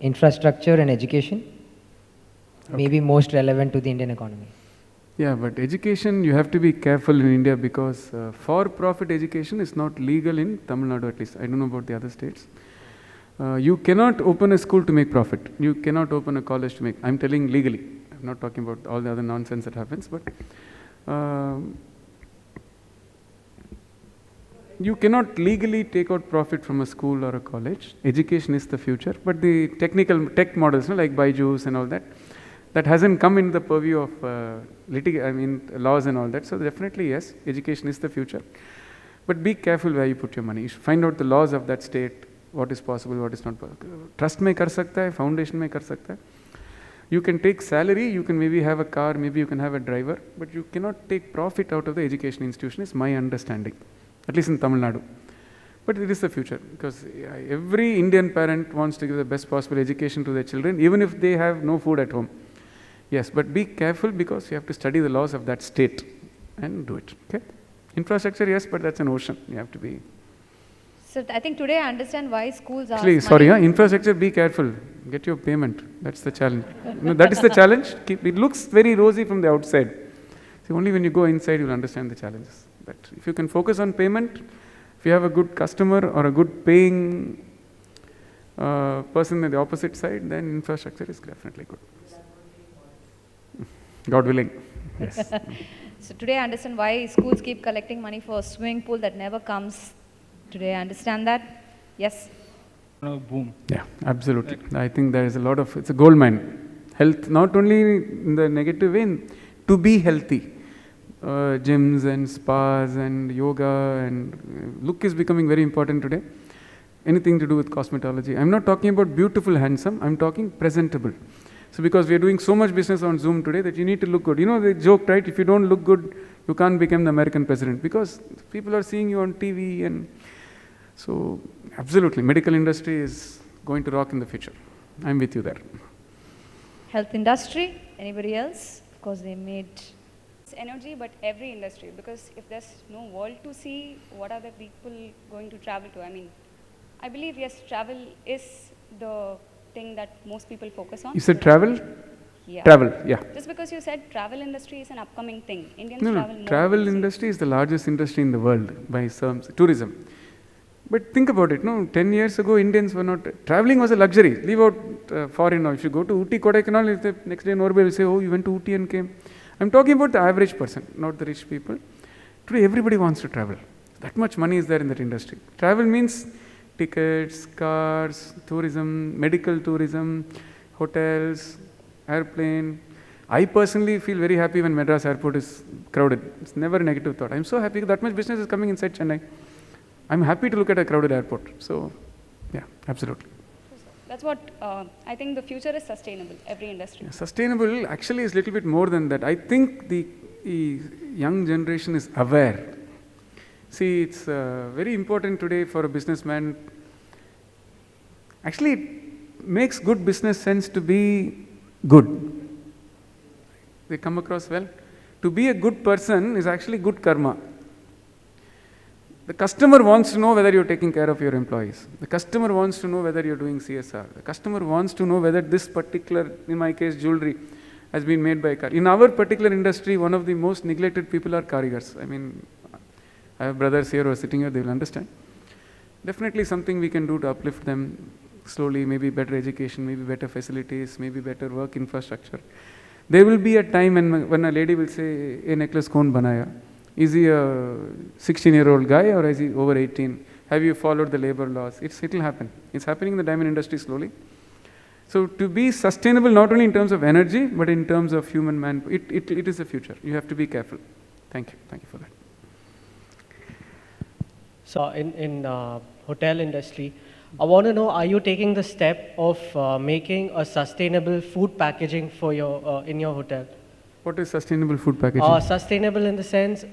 infrastructure and education, maybe most relevant to the Indian economy. Yeah, but education, you have to be careful in India, because for-profit education is not legal in Tamil Nadu, at least. I don't know about the other states. You cannot open a school to make profit. You cannot open a college to make, I'm telling legally. I'm not talking about all the other nonsense that happens, but you cannot legally take out profit from a school or a college. Education is the future, but the tech models, like Byju's and all that, that hasn't come in the purview of laws and all that. So definitely yes, education is the future. But be careful where you put your money. You should find out the laws of that state, what is possible, what is not possible. Trust may kar sakta hai, foundation may kar sakta hai. You can take salary, you can maybe have a car, maybe you can have a driver, but you cannot take profit out of the education institution, is my understanding, at least in Tamil Nadu. But it is the future, because every Indian parent wants to give the best possible education to their children, even if they have no food at home. Yes, but be careful, because you have to study the laws of that state and do it. Okay? Infrastructure, yes, but that's an ocean. You have to be... So I think today I understand why schools are... Actually, sorry, infrastructure, be careful. Get your payment. That's the challenge. No, that is the challenge. It looks very rosy from the outside. See, only when you go inside, you'll understand the challenges. But if you can focus on payment, if you have a good customer or a good paying person on the opposite side, then infrastructure is definitely good. God willing. Yes. So today I understand why schools keep collecting money for a swimming pool that never comes. Today I understand that. Yes? Boom. Yeah, absolutely. I think there is a lot of, it's a gold mine. Health, not only in the negative way, to be healthy. Gyms and spas and yoga and look is becoming very important today. Anything to do with cosmetology. I'm not talking about beautiful, handsome. I'm talking presentable. So because we are doing so much business on Zoom today that you need to look good. You know the joke, right? If you don't look good, you can't become the American president, because people are seeing you on TV. And so absolutely, medical industry is going to rock in the future. I'm with you there. Health industry, anybody else? Of course they made... It's energy, but every industry, because if there's no world to see, what are the people going to travel to? I mean, I believe, yes, travel is the thing that most people focus on. You said travel? Yeah. Travel, yeah. Just because you said travel industry is an upcoming thing. Indians travel more. Travel industry is the largest industry in the world by terms, tourism. But think about it, no? 10 years ago, Indians were not, traveling was a luxury. Leave out foreign now. If you go to Ooty, Kodaikanal, the next day nobody will say, oh, you went to Ooty and came. I'm talking about the average person, not the rich people. Today, everybody wants to travel. That much money is there in that industry. Travel means tickets, cars, tourism, medical tourism, hotels, airplane. I personally feel very happy when Madras airport is crowded. It's never a negative thought. I'm so happy that much business is coming inside Chennai. I'm happy to look at a crowded airport. So, yeah, absolutely. That's what I think the future is sustainable, every industry. Yeah, sustainable actually is a little bit more than that. I think the young generation is aware. See, it's very important today for a businessman. Actually, it makes good business sense to be good. They come across well. To be a good person is actually good karma. The customer wants to know whether you're taking care of your employees. The customer wants to know whether you're doing CSR. The customer wants to know whether this particular, in my case, jewelry has been made by a car. In our particular industry, one of the most neglected people are karigars. I mean, I have brothers here who are sitting here, they will understand. Definitely something we can do to uplift them slowly, maybe better education, maybe better facilities, maybe better work infrastructure. There will be a time when a lady will say, "A necklace kaun banaya?" Is he a 16-year-old guy or is he over 18? Have you followed the labor laws? It will happen. It's happening in the diamond industry slowly. So to be sustainable not only in terms of energy, but in terms of human man, it is the future. You have to be careful. Thank you. Thank you for that. So in hotel industry, I want to know, are you taking the step of making a sustainable food packaging for your in your hotel? What is sustainable food packaging? Sustainable in the sense,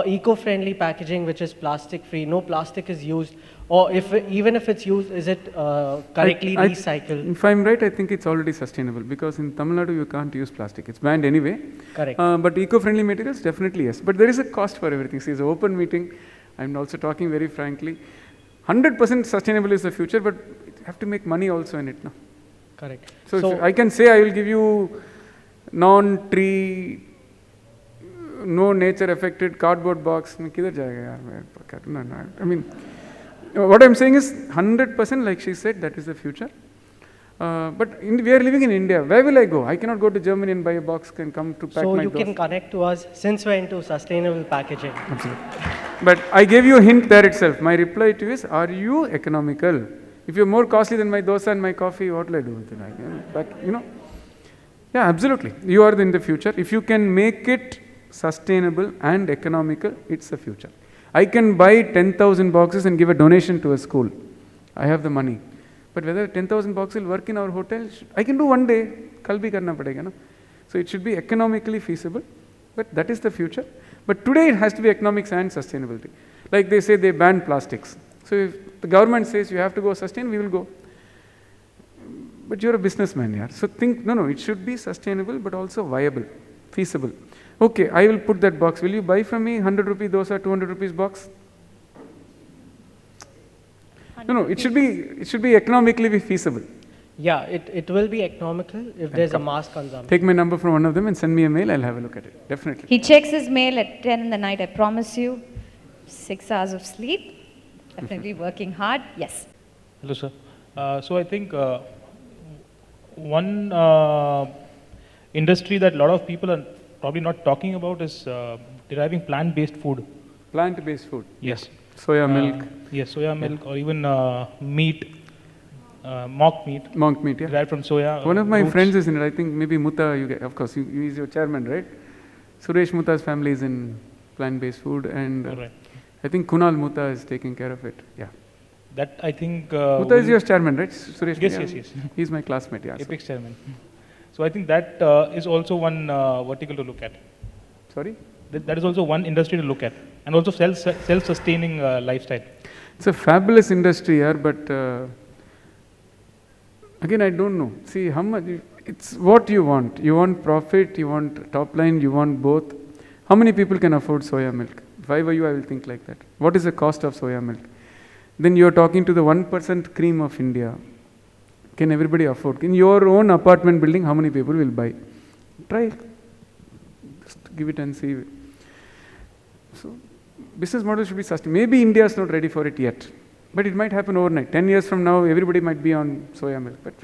eco-friendly packaging which is plastic-free, no plastic is used, or even if it's used, is it correctly recycled? If I'm right, I think it's already sustainable, because in Tamil Nadu you can't use plastic. It's banned anyway. Correct. But eco-friendly materials, definitely yes. But there is a cost for everything. See, it's an open meeting. I'm also talking very frankly. 100% sustainable is the future, but you have to make money also in it. No? Correct. So I can say I will give you non-tree, no nature affected cardboard box. I mean, what I'm saying is 100%, like she said, that is the future. But we are living in India. Where will I go? I cannot go to Germany and buy a box and come to pack my So you can connect to us since we're into sustainable packaging. Absolutely. But I gave you a hint there itself. My reply to you is, are you economical? If you're more costly than my dosa and my coffee, what will I do with it? Yeah, absolutely. You are in the future. If you can make it sustainable and economical, it's the future. I can buy 10,000 boxes and give a donation to a school. I have the money. But whether 10,000 box will work in our hotel, I can do one day, kal bhi karna padega, no? So it should be economically feasible, but that is the future. But today it has to be economics and sustainability. Like they say they ban plastics. So if the government says you have to go sustain, we will go. But you're a businessman, yeah. So think, no, it should be sustainable, but also viable, feasible. Okay, I will put that box. Will you buy from me 100 rupee dosa, 200 rupees box? No, it should be economically feasible. Yeah, it will be economical if there's a mass consumption. Take my number from one of them and send me a mail. I'll have a look at it. Definitely. He checks his mail at 10 in the night, I promise you. 6 hours of sleep. Definitely working hard. Yes. Hello, sir. So I think one industry that a lot of people are probably not talking about is deriving plant-based food. Plant-based food? Yes. Soya milk? Yes, soya milk or even meat. Mock meat. Mock meat, yeah. Derived from soya. One of my roots. friends is in it. I think maybe Mutta, of course, he is your chairman, right? Suresh Mutta's family is in plant-based food, and Right. I think Kunal Mutta is taking care of it. Yeah. That I think. Mutta is your chairman, right? Suresh? Yes, yeah. yes, yes. He's my classmate, yeah. Apex chairman. So I think that is also one vertical to look at. Sorry? That is also one industry to look at, and also self-sustaining lifestyle. It's a fabulous industry here, but again, I don't know. See, how much, it's what you want. You want profit, you want top line, you want both. How many people can afford soya milk? If I were you, I will think like that. What is the cost of soya milk? Then you are talking to the 1% cream of India. Can everybody afford? In your own apartment building, how many people will buy? Try. Just give it and see. So, business model should be sustainable. Maybe India is not ready for it yet, but it might happen overnight. 10 years from now, everybody might be on soya milk. But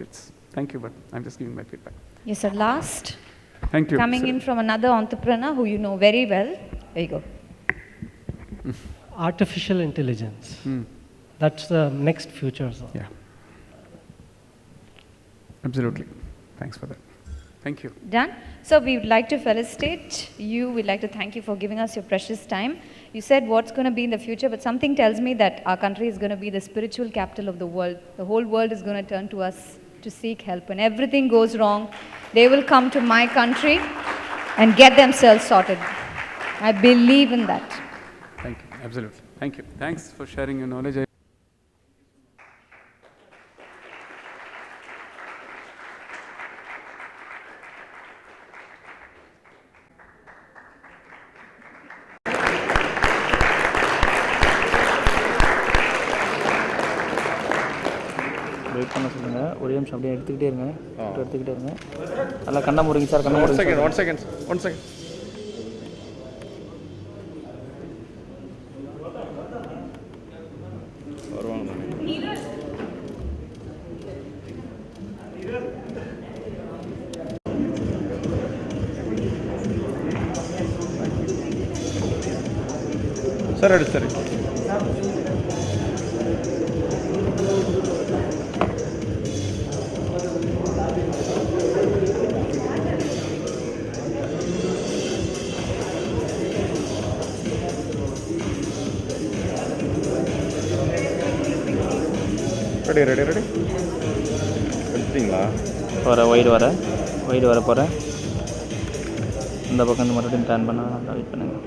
thank you, but I'm just giving my feedback. Yes, sir. Last. Thank you. Coming sir. in from another entrepreneur who you know very well. There you go. Artificial intelligence. That's the next future. Sir. Yeah. Absolutely. Thanks for that. Thank you. Done. So we would like to felicitate you. We'd like to thank you for giving us your precious time. You said what's going to be in the future, but something tells me that our country is going to be the spiritual capital of the world. The whole world is going to turn to us to seek help. When everything goes wrong, they will come to my country and get themselves sorted. I believe in that. Thank you. Absolutely. Thank you. Thanks for sharing your knowledge. Wait பண்ண சொல்லுங்க ஒரே நிமிஷம் அப்படியே எடுத்துக்கிட்டே இருங்க எடுத்துக்கிட்டே இருங்க நல்லா கண்ணை முறிங்க சார் கண்ணை முறிங்க ஒன் செகண்ட் வருவாங்க சார் எடுத்து சரி ரெடி எடுத்துட்டீங்களா ஒயிடு வர போகிறேன் இந்த பக்கம் மறுபடியும் டர்ன் பண்ண வெயிட் பண்ணுங்கள்